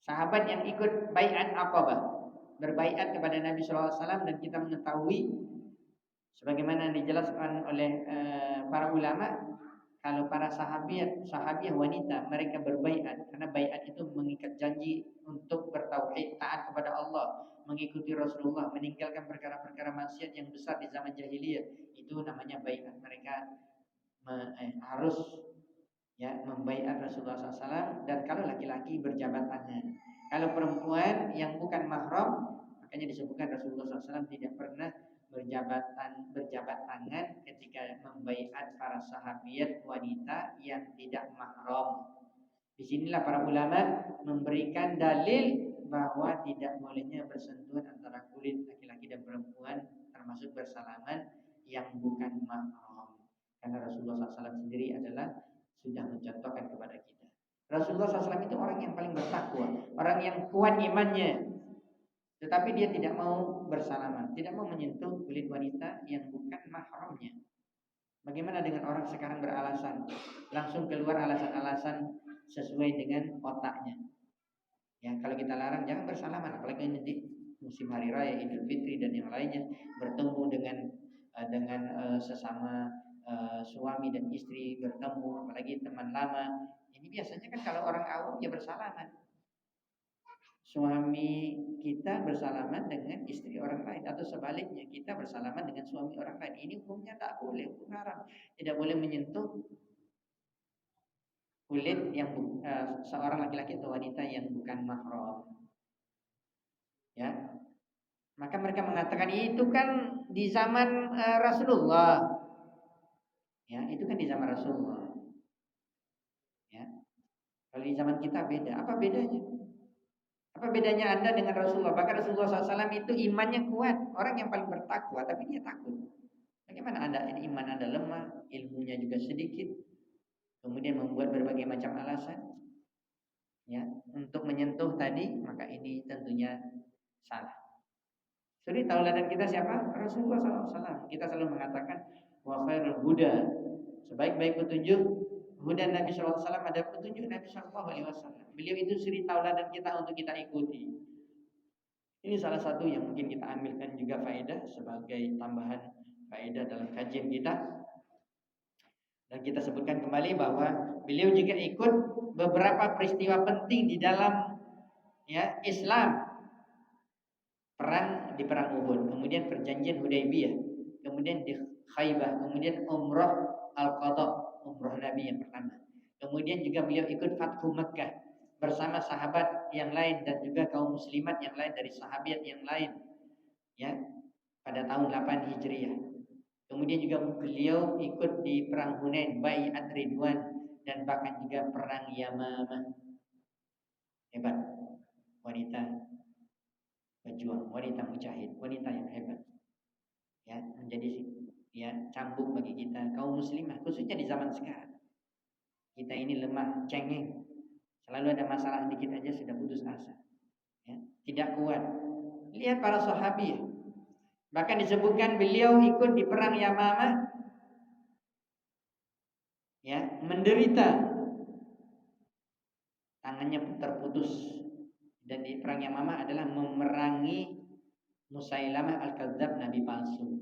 sahabat yang ikut baiat Aqabah, berbaiat kepada Nabi SAW, dan kita mengetahui sebagaimana dijelaskan oleh para ulama, kalau para sahabiah wanita, mereka berbaiat karena baiat itu mengikat janji untuk bertauhid, taat kepada Allah, mengikuti Rasulullah, meninggalkan perkara-perkara maksiat yang besar di zaman jahiliyah. Itu namanya baiat. Mereka harus membaiat Rasulullah SAW. Dan kalau laki-laki berjabat tangan, kalau perempuan yang bukan mahram, makanya disebutkan Rasulullah SAW tidak pernah berjabat tangan ketika membaiat para sahabiat wanita yang tidak mahram. Disinilah para ulama memberikan dalil bahwa tidak bolehnya bersentuhan antara kulit laki-laki dan perempuan, termasuk bersalaman yang bukan mahram. Karena Rasulullah SAW sendiri adalah sudah mencontohkan kepada kita. Rasulullah SAW itu orang yang paling bertakwa, orang yang kuat imannya, tetapi dia tidak mau bersalaman, tidak mau menyentuh kulit wanita yang bukan mahramnya. Bagaimana dengan orang sekarang beralasan, langsung keluar alasan-alasan sesuai dengan otaknya. Ya, kalau kita larang jangan bersalaman, apalagi nanti musim hari raya Idul Fitri dan yang lainnya, bertemu dengan sesama suami dan istri bertemu, apalagi teman lama. Ini biasanya kan kalau orang awam ya bersalaman. Suami kita bersalaman dengan istri orang lain, atau sebaliknya kita bersalaman dengan suami orang lain. Ini hukumnya tak boleh, hukum haram. Tidak boleh menyentuh kulit yang seorang laki-laki atau wanita yang bukan mahram. Ya, maka mereka mengatakan itu kan di zaman Rasulullah. Ya, itu kan di zaman Rasulullah. Ya, kalau di zaman kita beda. Apa bedanya? Apa bedanya Anda dengan Rasulullah? Bahkan Rasulullah SAW itu imannya kuat, orang yang paling bertakwa, tapi dia takut. Bagaimana Anda, ini iman Anda lemah, ilmunya juga sedikit, kemudian membuat berbagai macam alasan, ya, untuk menyentuh tadi, maka ini tentunya salah. Jadi tauladan kita siapa? Rasulullah SAW. Kita selalu mengatakan wa khairul huda, sebaik-baik petunjuk huda Nabi SAW, ada petunjuk Nabi SAW. Beliau itu suri tauladan kita untuk kita ikuti. Ini salah satu yang mungkin kita ambilkan juga faedah sebagai tambahan faedah dalam kajian kita. Dan kita sebutkan kembali bahwa beliau juga ikut beberapa peristiwa penting di dalam Islam. Di perang Uhud, kemudian perjanjian Hudaybiyah, kemudian di Khaybah, kemudian umrah al-qadha, umrah Nabi yang pertama. Kemudian juga beliau ikut Fathu Makkah bersama sahabat yang lain dan juga kaum muslimat yang lain dari sahabat yang lain, ya, pada tahun 8 Hijriah. Kemudian juga beliau ikut di perang Hunain, Bai'at Ridwan, dan bahkan juga perang Yamamah. Hebat wanita pejuang, wanita mujahid, wanita yang hebat, ya, menjadi cambuk bagi kita kaum muslimah, khususnya di zaman sekarang. Kita ini lemah, cengeng, selalu ada masalah dikit aja sudah putus asa, ya, tidak kuat. Lihat para sahabi, bahkan disebutkan beliau ikut di perang Yamamah, ya, menderita, tangannya terputus. Dan di perang Yamamah adalah memerangi Musailamah al-Kadzab, nabi palsu.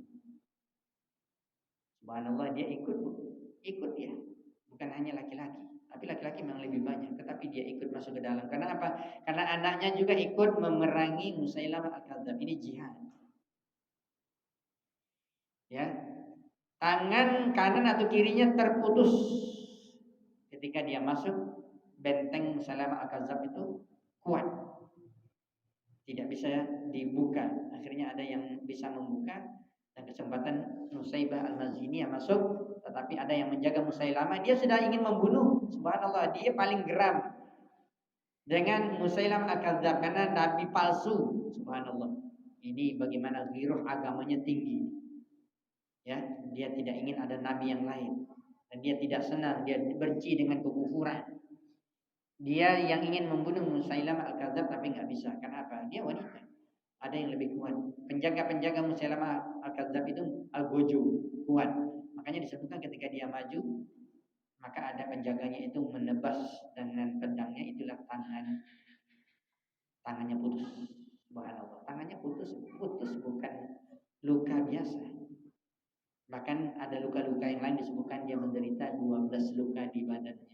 Subhanallah, dia ikut dia. Bukan hanya laki-laki, tapi laki-laki memang lebih banyak, tetapi dia ikut masuk ke dalam. Karena apa? Karena anaknya juga ikut memerangi Musailamah al-Kadzab. Ini jihad. Ya. Tangan kanan atau kirinya terputus ketika dia masuk. Benteng Musailamah al-Kadzab itu kuat, tidak bisa dibuka. Akhirnya ada yang bisa membuka, dan kesempatan Nusaybah al-Mazini yang masuk, tetapi ada yang menjaga Musailamah. Dia sudah ingin membunuh. Subhanallah, dia paling geram dengan Musailamah al-Kadzab karena nabi palsu. Subhanallah, ini bagaimana giroh agamanya tinggi, ya. Dia tidak ingin ada nabi yang lain, dan dia tidak senang, dia benci dengan kekufuran. Dia yang ingin membunuh Musailamah al-Kadzab tapi nggak bisa. Kenapa? Dia wanita. Ada yang lebih kuat. Penjaga-penjaga Musailamah al-Kadzab itu al-Gojo, kuat. Makanya disebutkan ketika dia maju, maka ada penjaganya itu menebas dengan pedangnya, itulah tangannya putus. Subhanallah, tangannya putus bukan luka biasa. Bahkan ada luka-luka yang lain disebutkan dia menderita 12 luka di badannya.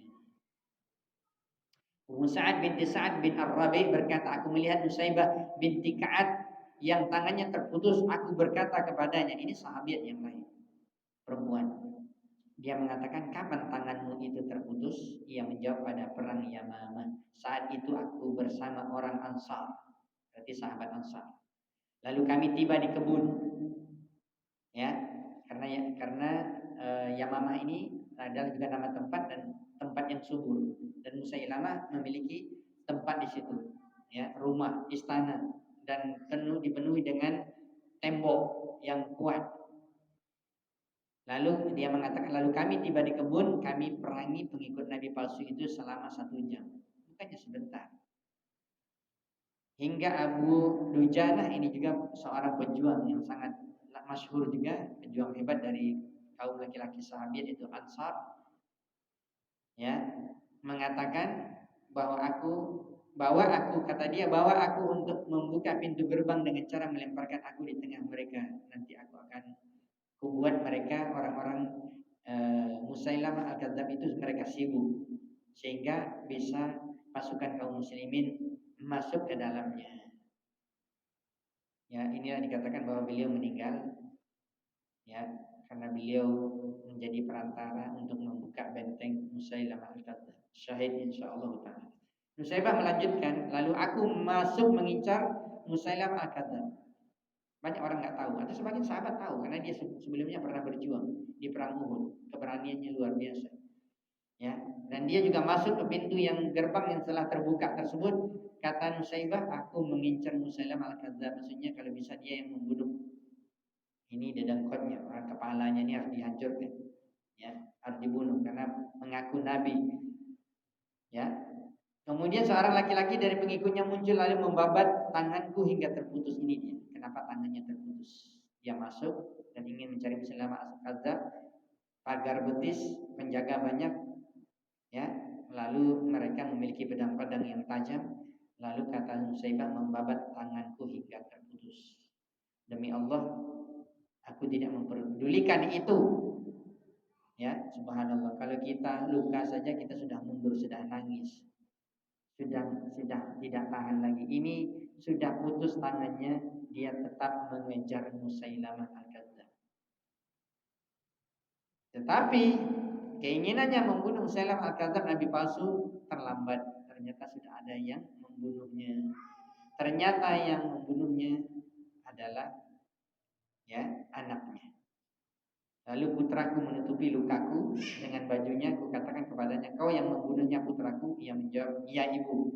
Sa'ad binti Sa'ad bin Ar-Rabi berkata, aku melihat Nusaybah binti Ka'ad yang tangannya terputus. Aku berkata kepadanya, ini sahabat yang lain, perempuan. Dia mengatakan, kapan tanganmu itu terputus? Ia menjawab, pada perang Yamamah. Saat itu aku bersama orang Ansar, berarti sahabat Ansar. Lalu kami tiba di kebun. Ya, karena Yamamah ini adalah juga nama tempat dan tempat yang subur, dan Musailamah memiliki tempat di situ, ya, rumah, istana, dan dipenuhi dengan tembok yang kuat. Lalu dia mengatakan, lalu kami tiba di kebun, kami perangi pengikut Nabi palsu itu selama 1 jam. Bukannya sebentar. Hingga Abu Dujanah ini juga seorang pejuang yang sangat masyhur juga, pejuang hebat dari kaum laki-laki sahabat itu Ansar, ya, mengatakan bahwa aku kata dia, bawa aku untuk membuka pintu gerbang dengan cara melemparkan aku di tengah mereka. Nanti aku akan kubuat mereka orang-orang Musailamah al-Kadzab itu mereka sibuk sehingga bisa pasukan kaum muslimin masuk ke dalamnya. Ya, inilah dikatakan bahwa beliau meninggal, ya, karena beliau menjadi perantara untuk membuka benteng Musailamah al-Kadzab. Syahid insyaallah taala. Nusaibah melanjutkan, lalu aku masuk mengincar Musailamah al-Kadzab. Banyak orang nggak tahu, atau sebagian sahabat tahu karena dia sebelumnya pernah berjuang di perang Uhud, keberaniannya luar biasa. Ya, dan dia juga masuk ke pintu yang gerbang yang telah terbuka tersebut. Kata Nusaibah, aku mengincar Musailamah al-Kadzab. Maksudnya kalau bisa dia yang membunuh. Ini dedengkotnya, orang kepalanya ini harus dihancurkan, ya, harus dibunuh karena mengaku nabi, ya. Kemudian seorang laki-laki dari pengikutnya muncul lalu membabat tanganku hingga terputus. Ini dia, kenapa tangannya terputus. Dia masuk dan ingin mencari Musailamah al-Kadzab, pagar betis, penjaga banyak, ya. Lalu mereka memiliki pedang-pedang yang tajam. Lalu kata Nusaibah, membabat tanganku hingga terputus. Demi Allah, aku tidak memperdulikan itu. Ya, subhanallah. Kalau kita luka saja kita sudah mundur, sudah nangis, sudah tidak tahan lagi. Ini sudah putus tangannya, dia tetap mengejar Musailamah al-Kadzab. Tetapi keinginannya membunuh Musailamah al-Kadzab, nabi palsu, terlambat. Ternyata sudah ada yang membunuhnya. Ternyata yang membunuhnya adalah, ya, anaknya. Lalu putraku menutupi lukaku dengan bajunya. Ku katakan kepadanya, kau yang membunuhnya putraku? Ia menjawab, iya ibu.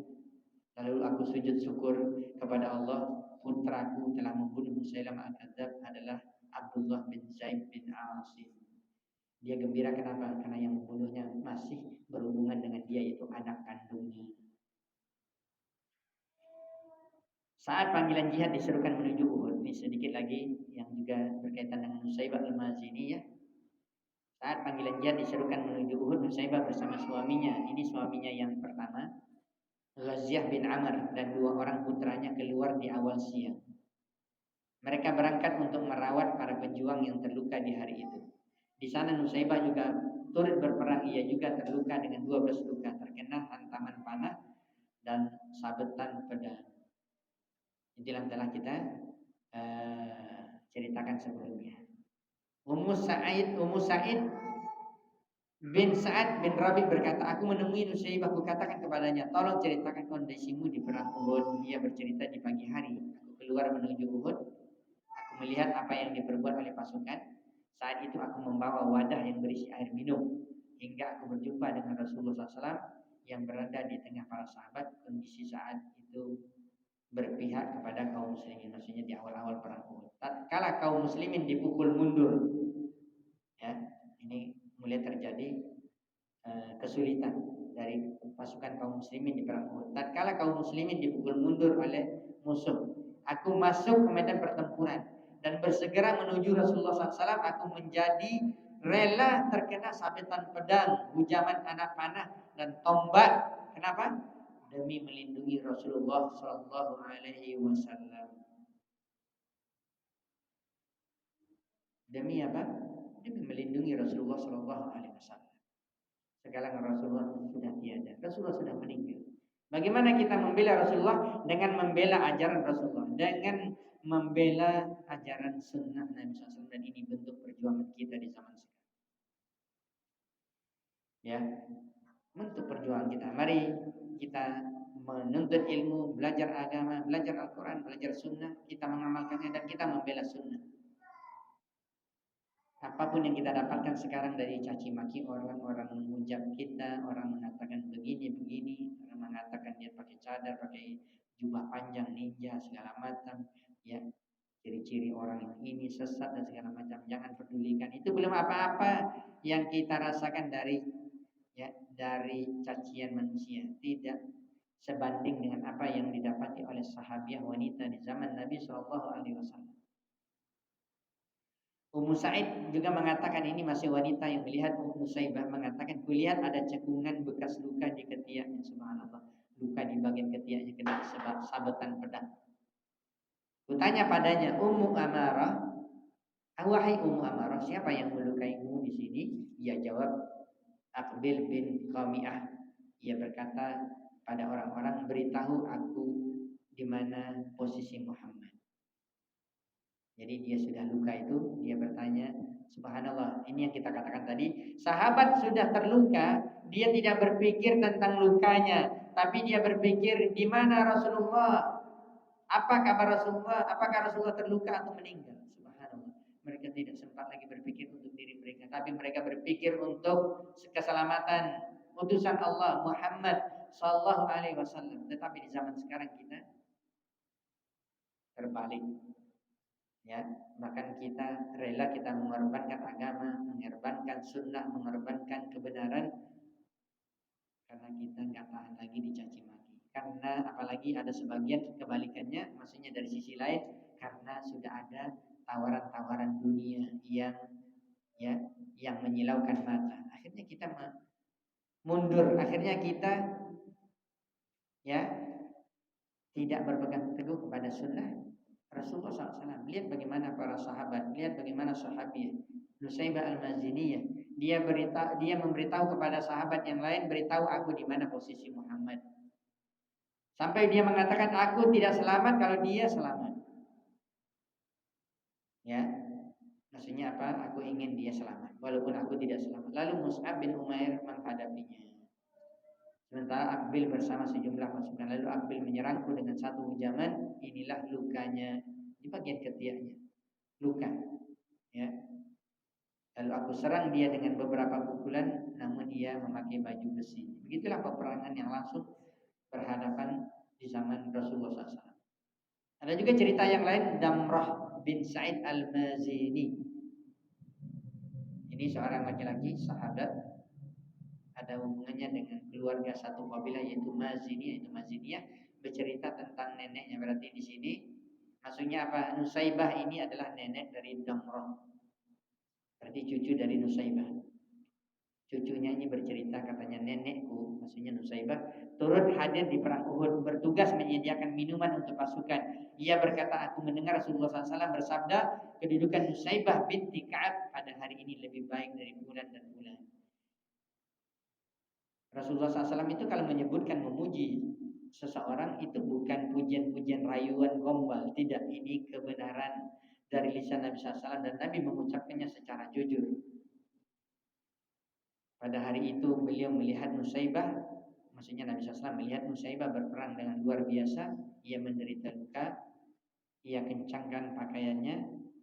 Lalu aku sujud syukur kepada Allah, putraku telah membunuh Musailamah al-Kadzab adalah Abdullah bin Zaid bin Asim. Dia gembira, kenapa? Karena yang membunuhnya masih berhubungan dengan dia, yaitu anak kandungnya. Saat panggilan jihad diserukan menuju Uhud, ini sedikit lagi yang juga berkaitan dengan Nusaibah al-Mazini, ya. Saat panggilan jihad diserukan menuju Uhud, Nusaibah bersama suaminya, ini suaminya yang pertama, Ghaziah bin Amr, dan 2 orang putranya keluar di awal siang. Mereka berangkat untuk merawat para pejuang yang terluka di hari itu. Di sana Nusaibah juga turut berperang. Ia juga terluka dengan 12 luka, terkena hantaman panah dan sabetan pedang. Itulah telah kita ceritakan sebelumnya. Ummu Sa'id bin Sa'ad bin Rabi berkata, aku menemui Nusaibah, aku katakan kepadanya, tolong ceritakan kondisimu di perang Uhud. Ia bercerita, di pagi hari aku keluar menuju Uhud. Aku melihat apa yang diperbuat oleh pasukan. Saat itu aku membawa wadah yang berisi air minum, hingga aku berjumpa dengan Rasulullah SAW yang berada di tengah para sahabat. Kondisi saat itu berpihak kepada kaum muslimin, maksudnya di awal-awal perang Uhud. Tatkala kaum muslimin dipukul mundur, ya, ini mulai terjadi kesulitan dari pasukan kaum muslimin di perang Uhud. Tatkala kaum muslimin dipukul mundur oleh musuh, aku masuk ke medan pertempuran dan bersegera menuju Rasulullah SAW. Aku menjadi rela terkena sabetan pedang, hujaman anak panah, dan tombak. Kenapa? Demi melindungi Rasulullah SAW. Demi apa? Demi melindungi Rasulullah SAW. Sekarang Rasulullah sudah tiada, Rasulullah sudah meninggal. Bagaimana kita membela Rasulullah? Dengan membela ajaran Rasulullah, dengan membela ajaran sunnah Nabi SAW. Dan ini bentuk perjuangan kita di zaman sekarang, ya, bentuk perjuangan kita. Mari kita menuntut ilmu, belajar agama, belajar Al-Quran, belajar sunnah, kita mengamalkannya dan kita membela sunnah. Apapun yang kita dapatkan sekarang dari caci maki orang, orang menghujat kita, orang mengatakan begini, orang mengatakan dia pakai cadar, pakai jubah panjang ninja segala macam, ya. Ciri-ciri orang yang ini sesat dan segala macam, jangan pedulikan. Itu belum apa-apa yang kita rasakan dari cacian manusia, tidak sebanding dengan apa yang didapati oleh sahabiah wanita di zaman Nabi Shallallahu Alaihi Wasallam. Ummu Said juga mengatakan, ini masih wanita yang melihat Ummu Saibah mengatakan, kulihat ada cekungan bekas luka di ketiaknya, subhanallah, luka di bagian ketiaknya kena sabetan pedang. Kutanya padanya, Ummu Amarah, wahai Ummu Amarah, siapa yang melukaimu di sini? Ia jawab, Aqbil bin Qami'ah. Ia berkata pada orang-orang, beritahu aku di mana posisi Muhammad. Jadi dia sudah luka itu, dia bertanya, subhanallah, ini yang kita katakan tadi, sahabat sudah terluka, dia tidak berpikir tentang lukanya, tapi dia berpikir di mana Rasulullah, apa kabar Rasulullah, apakah Rasulullah terluka atau meninggal. Subhanallah, mereka tidak sempat lagi berpikir untuk diri mereka, tapi mereka berpikir untuk keselamatan utusan Allah Muhammad Sallallahu Alaihi Wasallam. Tetapi di zaman sekarang kita terbalik. Ya, bahkan kita rela kita mengorbankan agama, mengorbankan sunnah, mengorbankan kebenaran karena kita nggak tahan lagi dicaci maki. Karena apalagi ada sebagian kebalikannya, maksudnya dari sisi lain, karena sudah ada tawaran-tawaran dunia yang menyilaukan mata. Akhirnya kita mundur, akhirnya kita tidak berpegang teguh kepada sunnah Rasulullah SAW. Lihat bagaimana para sahabat, lihat bagaimana sahabiah Nusaybah al-Maziniyah. Dia memberitahu kepada sahabat yang lain, beritahu aku di mana posisi Muhammad. Sampai dia mengatakan, aku tidak selamat kalau dia selamat. Ya, maksudnya apa? Aku ingin dia selamat, walaupun aku tidak selamat. Lalu Mus'ab bin Umair menghadapinya. Sementara Aqbil bersama sejumlah pasukan. Lalu Aqbil menyerangku dengan satu hujaman. Inilah lukanya di bagian ketiaknya, luka. Ya. Lalu aku serang dia dengan beberapa pukulan, namun dia memakai baju besi. Begitulah peperangan yang langsung berhadapan di zaman Rasulullah SAW. Ada juga cerita yang lain, Damrah bin Sa'id al-Mazini. Ini seorang laki-laki sahabat, ada hubungannya dengan keluarga satu kabilah yaitu Maziniyah, yaitu Maziniyah, bercerita tentang neneknya. Berarti di sini maksudnya apa? Nusaybah ini adalah nenek dari Damrah. Berarti cucu dari Nusaybah. Cucunya ini bercerita, katanya nenekku, maksudnya Nusaybah, turut hadir di perang Uhud, bertugas menyediakan minuman untuk pasukan. Ia berkata, aku mendengar Rasulullah SAW bersabda, kedudukan Nusaybah binti Ka'ab pada hari ini lebih baik dari bulan dan bulan. Rasulullah SAW itu kalau menyebutkan memuji seseorang itu bukan pujian-pujian rayuan gombal, tidak, ini kebenaran dari lisan Nabi SAW dan Nabi mengucapkannya secara jujur. Pada hari itu beliau melihat Nusaybah, maksudnya Nabi SAW melihat Nusaybah berperang dengan luar biasa. Ia menderita luka, ia kencangkan pakaiannya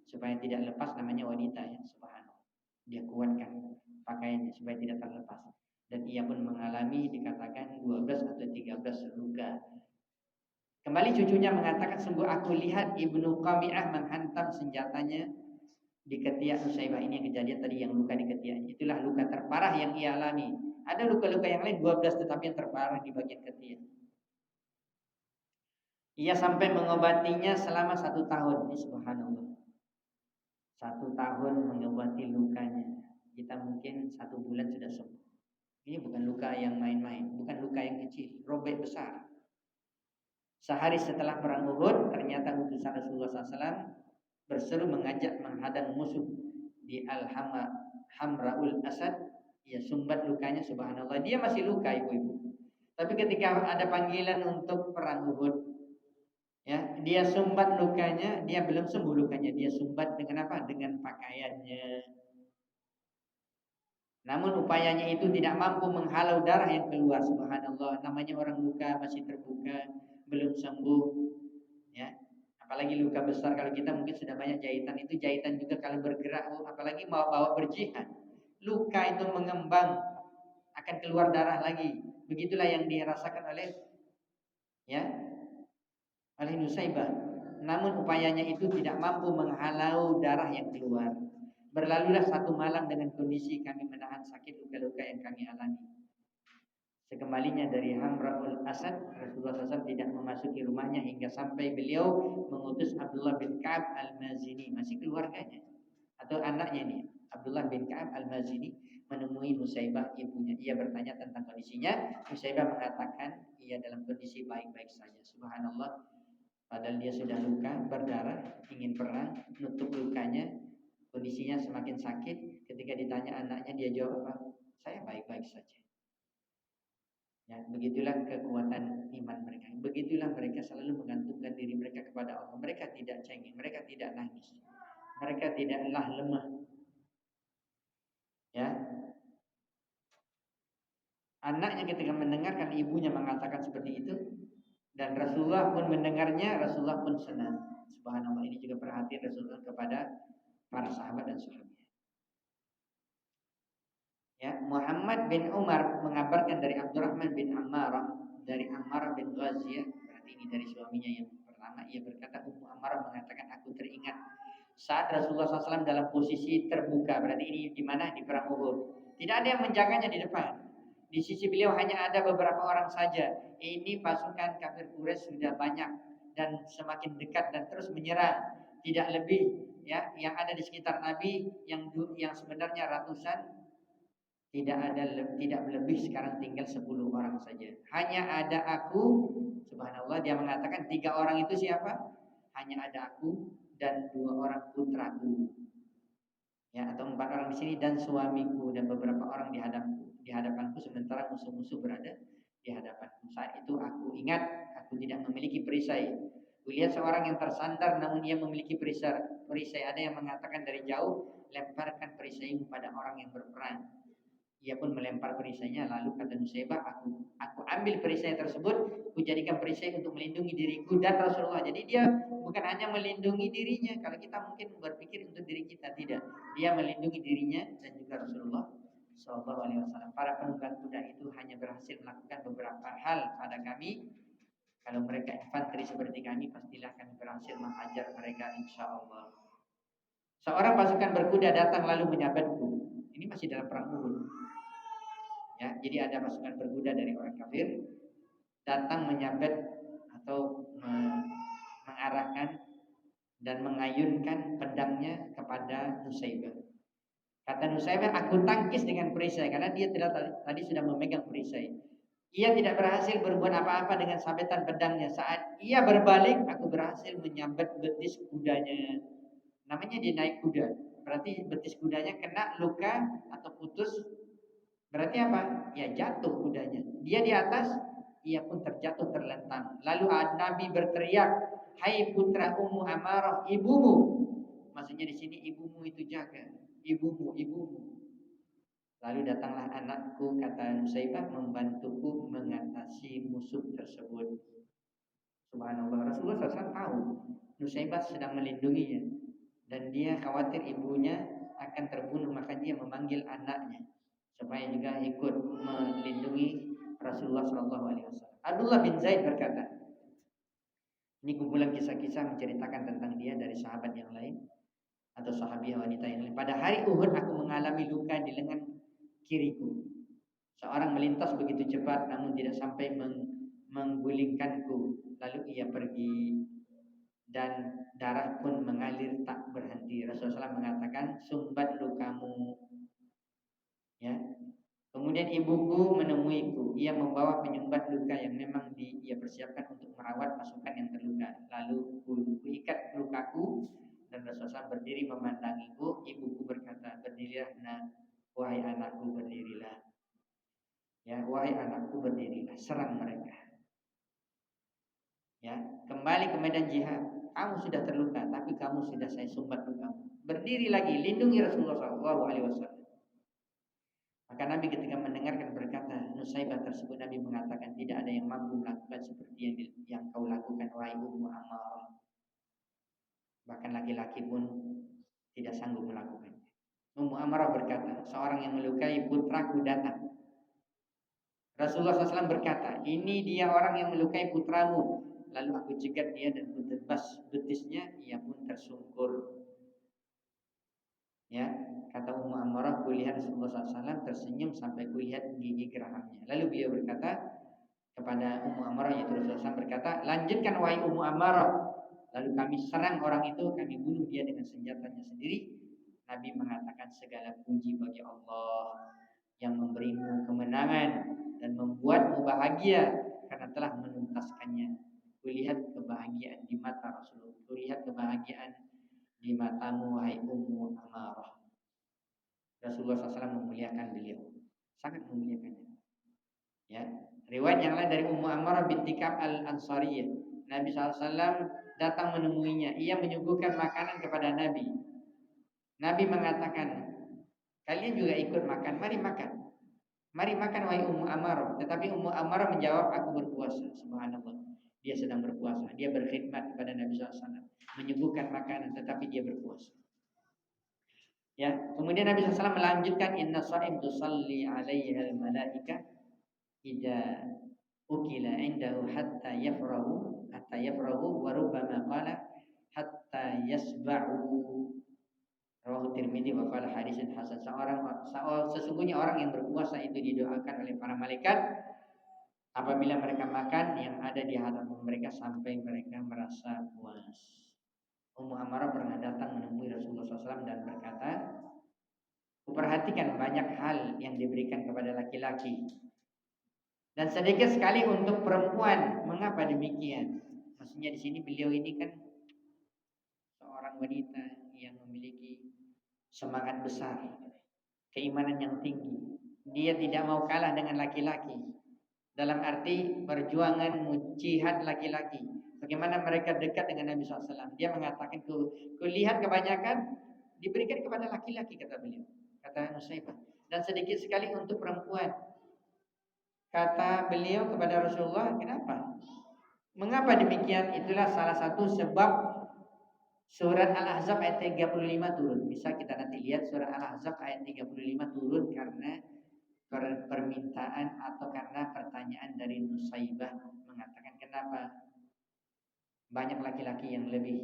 supaya tidak lepas, namanya wanita ya, subhanallah. Dia kuatkan pakaiannya supaya tidak terlepas. Dan ia pun mengalami dikatakan 12 atau 13 luka. Kembali cucunya mengatakan, sungguh aku lihat Ibnu Qami'ah menghantam senjatanya di ketiak Nusaybah. Ini yang kejadian tadi, yang luka di ketiaknya. Itulah luka terparah yang ia alami. Ada luka-luka yang lain 12, tetapi yang terparah di bagian ketiak. Ia sampai mengobatinya selama 1 tahun. Ini subhanallah, 1 tahun mengobati lukanya. Kita mungkin 1 bulan sudah sembuh. Ini bukan luka yang main-main, bukan luka yang kecil, robek besar. Sehari setelah perang Uhud, ternyata utusan Rasulullah SAW berseru mengajak menghadang musuh di Al-Hamraul Asad. Ya, sumbat lukanya, subhanallah. Dia masih luka, ibu-ibu. Tapi ketika ada panggilan untuk perang Uhud, ya, dia sumbat lukanya, dia belum sembuh lukanya, dia sumbat dengan apa? Dengan pakaiannya. Namun upayanya itu tidak mampu menghalau darah yang keluar, subhanallah. Namanya orang luka masih terbuka, belum sembuh, ya. Apalagi luka besar, kalau kita mungkin sudah banyak jahitan, itu jahitan juga kalau bergerak, apalagi mau bawa berjihad, luka itu mengembang, akan keluar darah lagi. Begitulah yang dirasakan oleh Nusaibah. Namun upayanya itu tidak mampu menghalau darah yang keluar. Berlalulah satu malam dengan kondisi kami menahan sakit luka-luka yang kami alami. Sekembalinya dari Hamraul Asad, Rasulullah SAW tidak memasuki rumahnya hingga sampai beliau mengutus Abdullah bin Ka'ab al-Mazini, masih keluarganya atau anaknya nih, Abdullah bin Ka'ab al-Mazini, menemui Nusaibah ibunya. Ia bertanya tentang kondisinya. Nusaibah mengatakan ia dalam kondisi baik-baik saja. Subhanallah, padahal dia sudah luka, berdarah, ingin perang, nutup lukanya, kondisinya semakin sakit. Ketika ditanya anaknya, dia jawab apa? Saya baik-baik saja. Ya, begitulah kekuatan iman mereka. Begitulah mereka selalu menggantungkan diri mereka kepada Allah. Mereka tidak cengeng, mereka tidak nangis, mereka tidaklah lemah. Ya, anaknya ketika mendengarkan ibunya mengatakan seperti itu, dan Rasulullah pun mendengarnya, Rasulullah pun senang. Subhanallah, ini juga perhatian Rasulullah kepada para sahabat dan sahabat. Ya, Muhammad bin Umar mengabarkan dari Abdurrahman bin Ammarah, dari Ammar bin Ghaziyah, berarti ini dari suaminya yang pertama. Ia berkata, Ummu Ammarah mengatakan, aku teringat saat Rasulullah SAW dalam posisi terbuka. Berarti ini di mana? Di perang Uhud. Tidak ada yang menjaganya di depan. Di sisi beliau hanya ada beberapa orang saja. Ini pasukan kafir Quraisy sudah banyak dan semakin dekat dan terus menyerang. Tidak lebih, ya, yang ada di sekitar Nabi yang sebenarnya ratusan, tidak lebih, sekarang tinggal 10 orang saja. Hanya ada aku, subhanallah, dia mengatakan 3 orang itu siapa? Hanya ada aku dan 2 orang putraku. Ya, atau 4 orang di sini dan suamiku dan beberapa orang di hadapanku sementara musuh-musuh berada di hadapanku. Saat itu aku ingat aku tidak memiliki perisai. Kulihat seorang yang tersandar namun ia memiliki perisai. Ada yang mengatakan dari jauh, lemparkan perisaimu pada orang yang berperang. Ia pun melempar perisainya, lalu kata Nusaibah, aku ambil perisai tersebut, aku jadikan perisai untuk melindungi diriku dan Rasulullah. Jadi dia bukan hanya melindungi dirinya, kalau kita mungkin berpikir untuk diri kita, tidak. Dia melindungi dirinya dan juga Rasulullah Shallallahu Alaihi Wasallam. Para penunggang kuda itu hanya berhasil melakukan beberapa hal pada kami. Kalau mereka infanteri seperti kami, pastilah kami berhasil menghajar mereka, insya Allah. Seorang pasukan berkuda datang lalu menyabetku. Ini masih dalam perang Uhud. Ya, jadi ada pasukan berkuda dari orang kafir datang menyabet atau mengarahkan dan mengayunkan pedangnya kepada Nusaibah. Kata Nusaibah, aku tangkis dengan perisai karena dia tadi sudah memegang perisai. Ia tidak berhasil berbuat apa-apa dengan sabetan pedangnya. Saat ia berbalik, aku berhasil menyabet betis kudanya. Namanya dia naik kuda. Berarti betis kudanya kena luka atau putus. Berarti apa? Ya jatuh kudanya. Dia di atas, ia pun terjatuh terlentang. Lalu Nabi berteriak, "Hai putra Ummu Ammarah, ibumu." Maksudnya di sini ibumu itu jaga. Ibumu. Lalu datanglah anakku, kata Nusaibah, membantuku mengatasi musuh tersebut. Subhanallah, Rasulullah SAW tahu Nusaibah sedang melindunginya dan dia khawatir ibunya akan terbunuh, maka dia memanggil anaknya supaya juga ikut melindungi Rasulullah SAW. Abdullah bin Zaid berkata, ini kumpulan kisah-kisah menceritakan tentang dia dari sahabat yang lain atau sahabiah wanita yang lain. Pada hari Uhud aku mengalami luka di lengan kiriku. Seorang melintas begitu cepat namun tidak sampai menggulingkanku. Lalu ia pergi dan darah pun mengalir tak berhenti. Rasulullah SAW mengatakan, sumbat lukamu. Ya. Kemudian ibuku menemuiku. Ia membawa penyumbat luka yang memang ia persiapkan untuk merawat pasukan yang terluka. Lalu kuikat lukaku dan Rasulullah SAW berdiri memandangiku. Ibuku berkata, berdirilah nak, wahai anakku berdirilah. Ya, wahai anakku berdirilah, serang mereka. Ya, kembali ke medan jihad. Kamu sudah terluka, tapi kamu sudah saya sumbat lukamu. Berdiri lagi, lindungi Rasulullah SAW. Maka Nabi ketika mendengarkan berkata Nusaibah tersebut, Nabi mengatakan tidak ada yang mampu melakukan seperti yang kau lakukan wahai Ummu Ammarah. Bahkan laki-laki pun tidak sanggup melakukannya. Ummu Ammarah berkata, seorang yang melukai putraku datang. Rasulullah SAW berkata, ini dia orang yang melukai putramu. Lalu aku cegat dia dan kutebas betisnya, ia pun tersungkur. Ya, kata Ummu Ammarah, kulihat Rasulullah SAW tersenyum sampai kulihat gigi geraham. Lalu beliau berkata kepada Ummu Ammarah, yaitu Rasulullah SAW berkata, lanjutkan wahai Ummu Ammarah. Lalu kami serang orang itu, kami bunuh dia dengan senjatanya sendiri. Nabi mengatakan, segala puji bagi Allah yang memberimu kemenangan dan membuatmu bahagia karena telah menuntaskannya. Kulihat kebahagiaan di mata Rasulullah, kulihat kebahagiaan di matamu wahai Ummu Ammarah. Rasulullah SAW memuliakan beliau, sangat memuliakannya. Ya, riwayat yang lain dari Ummu Ammarah binti Ka'ab al-Ansariyah, Nabi SAW datang menemuinya. Ia menyuguhkan makanan kepada Nabi. Nabi mengatakan, kalian juga ikut makan, mari makan. Mari makan wahai Ummu Ammarah. Tetapi Ummu Ammarah menjawab, aku berpuasa. Subhanallah, dia sedang berpuasa. Dia berkhidmat kepada Nabi SAW, menyuguhkan makanan, tetapi dia berpuasa. Ya, kemudian Nabi SAW melanjutkan, inna sha'im tusalli alaihi al-malaika idza ukila indahu hatta yafrahu wa rubbama qala hatta yasba'u. Rawahu Tirmidzi wa qala hadisun hasan. Sesungguhnya orang yang berpuasa itu didoakan oleh para malaikat apabila mereka makan yang ada di hadapan mereka sampai mereka merasa puas. Ummu Ammarah pernah datang menemui Rasulullah SAW dan berkata, kuperhatikan banyak hal yang diberikan kepada laki-laki dan sedikit sekali untuk perempuan. Mengapa demikian? Maksudnya di sini beliau ini kan seorang wanita yang memiliki semangat besar, keimanan yang tinggi. Dia tidak mau kalah dengan laki-laki. Dalam arti perjuangan jihad laki-laki. Bagaimana mereka dekat dengan Nabi SAW. Dia mengatakan, kulihat kebanyakan diberikan kepada laki-laki, kata beliau. Kata Nusaybah. Dan sedikit sekali untuk perempuan. Kata beliau kepada Rasulullah, kenapa? Mengapa demikian? Itulah salah satu sebab surat Al-Ahzab ayat 35 turun. Bisa kita nanti lihat surat Al-Ahzab ayat 35 turun karena permintaan atau karena pertanyaan dari Nusaybah mengatakan, kenapa banyak laki-laki yang lebih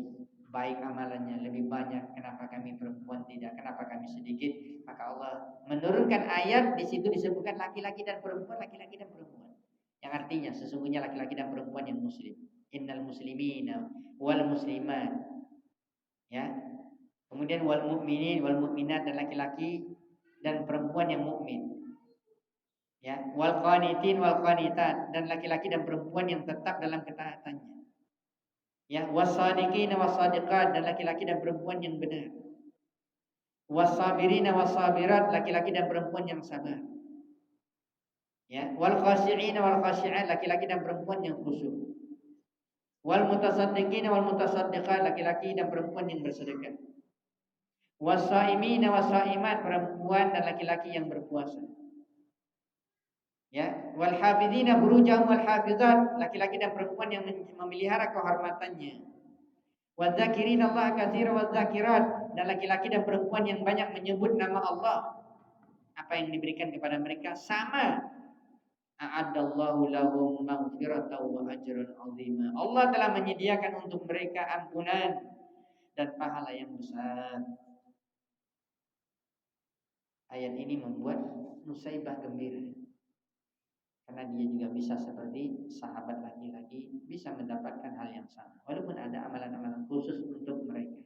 baik amalannya, lebih banyak, kenapa kami perempuan tidak, kenapa kami sedikit? Maka Allah menurunkan ayat, di situ disebutkan laki-laki dan perempuan, laki-laki dan perempuan. Yang artinya sesungguhnya laki-laki dan perempuan yang muslim. Innal muslimina wal muslimat. Ya. Kemudian wal mu'minin wal mu'minat, dan laki-laki dan perempuan yang mukmin. Ya, wal qanitin wal qanitat, dan laki-laki dan perempuan yang tetap dalam ketaatannya. Ya, wasadiqina wasadiqat, dan laki-laki dan perempuan yang benar. Wasabirina wasabirat, laki-laki dan perempuan yang sabar. Ya, wal khashi'ina wal khashi'at, laki-laki dan perempuan yang khusyuk. Wal mutasaddiqina wal mutasaddiqat, laki-laki dan perempuan yang bersedekah. Wasaimina wasaimat, perempuan dan laki-laki yang berpuasa. Ya, wal hafidina furujahum wal hafizat, laki-laki dan perempuan yang memelihara kehormatannya. Wadzakirina Allah katsiran wadzakirat, dan laki-laki dan perempuan yang banyak menyebut nama Allah. Apa yang diberikan kepada mereka sama. A'addallahu lahum maghfiratan wa ajran 'azima. Allah telah menyediakan untuk mereka ampunan dan pahala yang besar. Ayat ini membuat Nusaybah gembira. Karena dia juga bisa seperti sahabat laki-laki, bisa mendapatkan hal yang sama. Walaupun ada amalan-amalan khusus untuk mereka.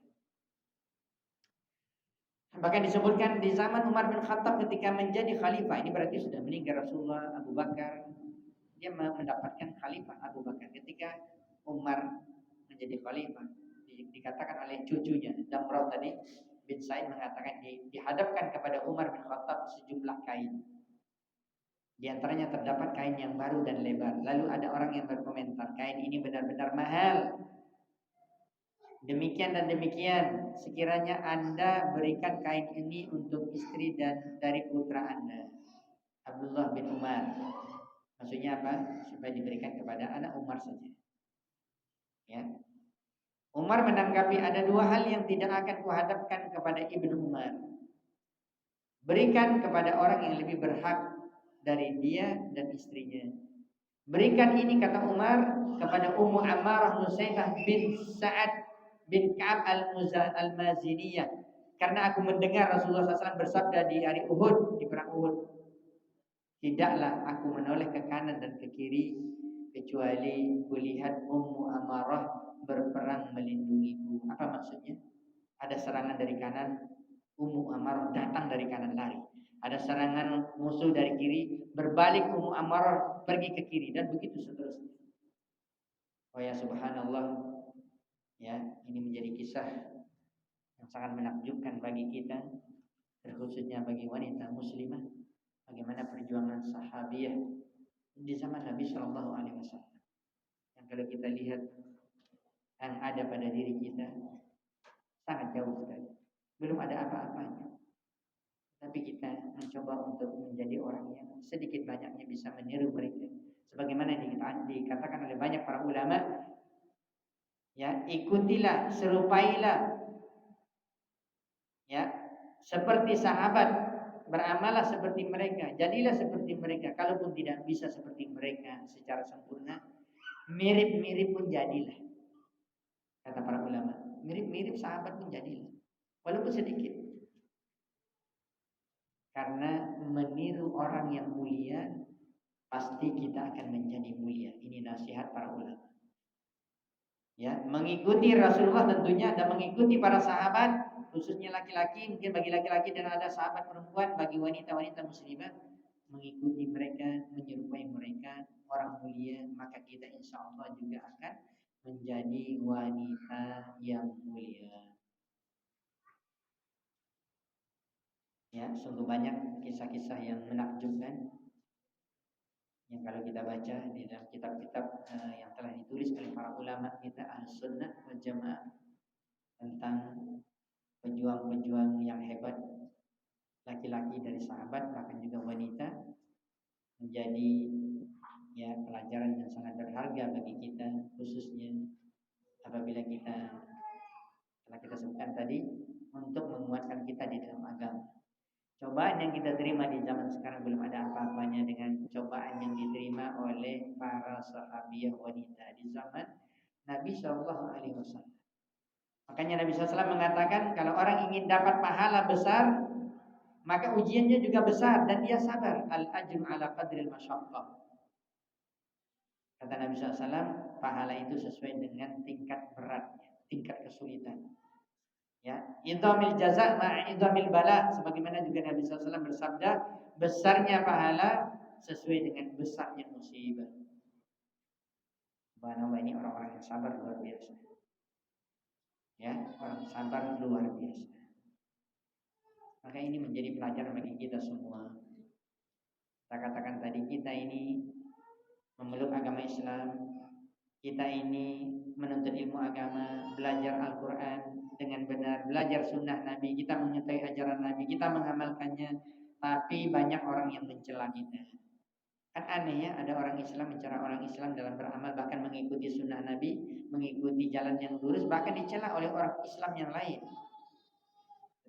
Bahkan disebutkan di zaman Umar bin Khattab ketika menjadi khalifah. Ini berarti sudah meninggal Rasulullah, Abu Bakar. Dia mendapatkan khalifah Abu Bakar ketika Umar menjadi khalifah. Dikatakan oleh cucunya, Damrah tadi, bin Said mengatakan, dihadapkan kepada Umar bin Khattab sejumlah kain. Di antaranya terdapat kain yang baru dan lebar. Lalu ada orang yang berkomentar, kain ini benar-benar mahal. Demikian dan demikian. Sekiranya Anda berikan kain ini untuk istri dan dari putra Anda, Abdullah bin Umar. Maksudnya apa? Supaya diberikan kepada anak Umar saja. Ya. Umar menanggapi, ada dua hal yang tidak akan kuhadapkan kepada Ibnu Umar. Berikan kepada orang yang lebih berhak dari dia dan istrinya. Berikan ini, kata Umar, kepada Ummu Ammarah Nusaybah bin Sa'ad bin Ka'ab al-Maziniyah. Karena aku mendengar Rasulullah SAW bersabda di hari Uhud, di perang Uhud, tidaklah aku menoleh ke kanan dan ke kiri kecuali kulihat Ummu Ammarah berperang melindungiku. Apa maksudnya? Ada serangan dari kanan, Ummu Ammarah datang dari kanan lari. Ada serangan musuh dari kiri, berbalik Ummu Ammarah pergi ke kiri, dan begitu seterusnya. Oh ya subhanallah, ya ini menjadi kisah yang sangat menakjubkan bagi kita, terkhususnya bagi wanita muslimah. Bagaimana perjuangan sahabiah di zaman Nabi Shallallahu Alaihi Wasallam. Yang kalau kita lihat yang ada pada diri kita sangat jauh sekali, belum ada apa-apanya. Tapi kita mencoba untuk menjadi orang yang sedikit banyaknya bisa meniru mereka. Sebagaimana dikatakan oleh banyak para ulama, ya ikutilah, serupailah, ya seperti sahabat, beramallah seperti mereka, jadilah seperti mereka. Kalaupun tidak bisa seperti mereka secara sempurna, mirip-mirip pun jadilah. Kata para ulama, mirip-mirip sahabat pun jadilah, walaupun sedikit. Karena meniru orang yang mulia, pasti kita akan menjadi mulia. Ini nasihat para ulama. Ya, mengikuti Rasulullah tentunya, dan mengikuti para sahabat, khususnya laki-laki. Mungkin bagi laki-laki dan ada sahabat perempuan, bagi wanita-wanita muslimah, mengikuti mereka, menyerupai mereka, orang mulia, maka kita insya Allah juga akan menjadi wanita yang mulia. Ya, sungguh banyak kisah-kisah yang menakjubkan yang kalau kita baca di dalam kitab-kitab yang telah ditulis oleh para ulama kita Ahlussunnah wal Jamaah tentang pejuang-pejuang yang hebat, laki-laki dari sahabat bahkan juga wanita, menjadi ya pelajaran yang sangat berharga bagi kita, khususnya apabila kita telah kita sebutkan tadi, untuk menguatkan kita di dalam agama. Cobaan yang kita terima di zaman sekarang belum ada apa-apanya dengan cobaan yang diterima oleh para sahabiah wanita di zaman Nabi Shallallahu Alaihi Wasallam. Makanya Nabi SAW mengatakan, kalau orang ingin dapat pahala besar, maka ujiannya juga besar dan dia sabar. Al ajru ala qadril masyaqqah. Kata Nabi SAW, pahala itu sesuai dengan tingkat beratnya, tingkat kesulitan. Ya, idhamil jaza ma'a idhamil bala, sebagaimana juga Nabi SAW bersabda, besarnya pahala sesuai dengan besarnya musibah. Subhanallah, ini orang-orang yang sabar luar biasa. Ya, orang sabar luar biasa. Maka ini menjadi pelajaran bagi kita semua. Kita katakan tadi, kita ini memeluk agama Islam, kita ini menuntut ilmu agama, belajar Al-Quran dengan benar, belajar sunnah Nabi, kita menyertai ajaran Nabi, kita mengamalkannya. Tapi banyak orang yang mencela kita. Kan aneh ya, ada orang Islam mencela orang Islam dalam beramal, bahkan mengikuti sunnah Nabi, mengikuti jalan yang lurus, bahkan dicela oleh orang Islam yang lain.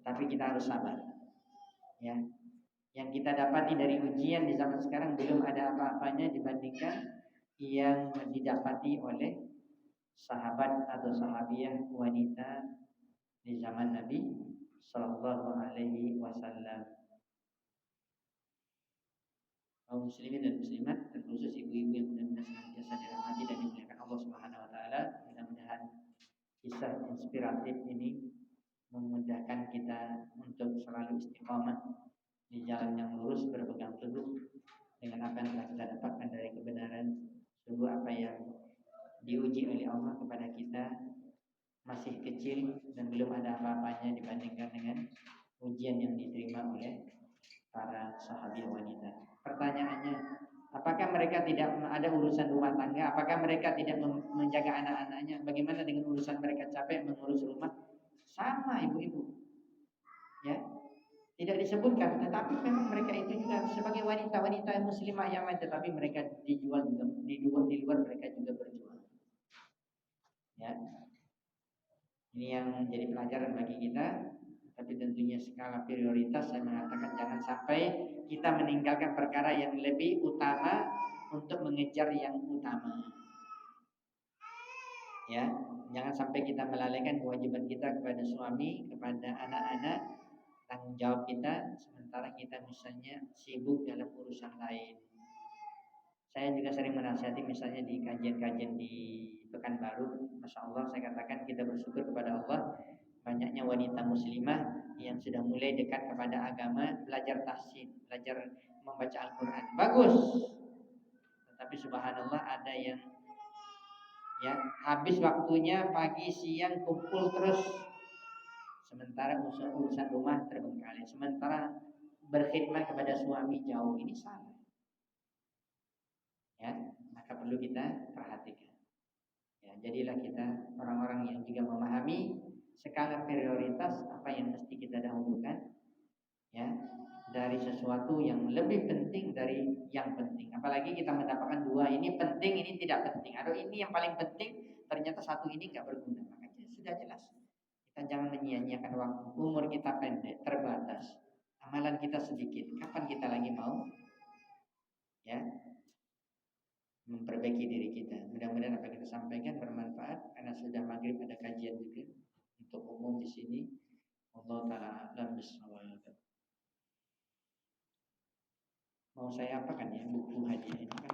Tetapi kita harus sabar. Ya, yang kita dapati dari ujian di zaman sekarang belum ada apa-apanya dibandingkan yang didapati oleh sahabat atau sahabiah wanita di zaman Nabi Sallallahu Alaihi Wasallam. Kaum muslimin dan muslimat, terkhusus ibu-ibu yang benar-benar senantiasa dirahmati dan dimuliakan Allah Subhanahu Wa Taala, mudah-mudahan kisah inspiratif ini memudahkan kita untuk selalu istiqamah di jalan yang lurus, berpegang teguh dengan apa yang telah kita dapatkan dari kebenaran. Sungguh apa yang diuji oleh Allah kepada kita masih kecil dan belum ada apa-apanya dibandingkan dengan ujian yang diterima oleh para sahabat wanita. Pertanyaannya, apakah mereka tidak ada urusan rumah tangga? Apakah mereka tidak menjaga anak-anaknya? Bagaimana dengan urusan mereka capek mengurus rumah? Sama ibu-ibu. Ya, tidak disebutkan, tetapi memang mereka itu juga sebagai wanita-wanita muslimah yang lain, tetapi mereka dijual juga di luar mereka juga berjuang. Ya, Ini yang menjadi pelajaran bagi kita. Tapi tentunya skala prioritas saya mengatakan jangan sampai kita meninggalkan perkara yang lebih utama untuk mengejar yang utama. Ya, jangan sampai kita melalaikan kewajiban kita kepada suami, kepada anak-anak, tanggung jawab kita, sementara kita misalnya sibuk dalam urusan lain. Saya juga sering menasihati misalnya di kajian-kajian di Pekanbaru, Masya Allah saya katakan kita bersyukur kepada Allah banyaknya wanita muslimah yang sudah mulai dekat kepada agama, belajar tahsin, belajar membaca Al-Quran. Bagus. Tetapi subhanallah ada yang ya habis waktunya pagi siang kumpul terus, sementara urusan rumah terbengkalai, sementara berkhidmat kepada suami jauh. Ini salah. Ya, maka perlu kita perhatikan. Ya, jadilah kita orang-orang yang juga memahami skala prioritas apa yang mesti kita dahulukan, ya, dari sesuatu yang lebih penting dari yang penting. Apalagi kita mendapatkan dua, ini penting, ini tidak penting. Atau ini yang paling penting, ternyata satu ini nggak berguna. Makanya sudah jelas. Kita jangan menyia-nyiakan waktu. Umur kita pendek, terbatas. Amalan kita sedikit. Kapan kita lagi mau, ya, memperbaiki diri kita. Mudah-mudahan apa yang kita sampaikan bermanfaat. Karena sudah maghrib ada kajian juga untuk umum di sini. Allah taala alam bisawab. Mau saya apakan ya buku hadiah ini kan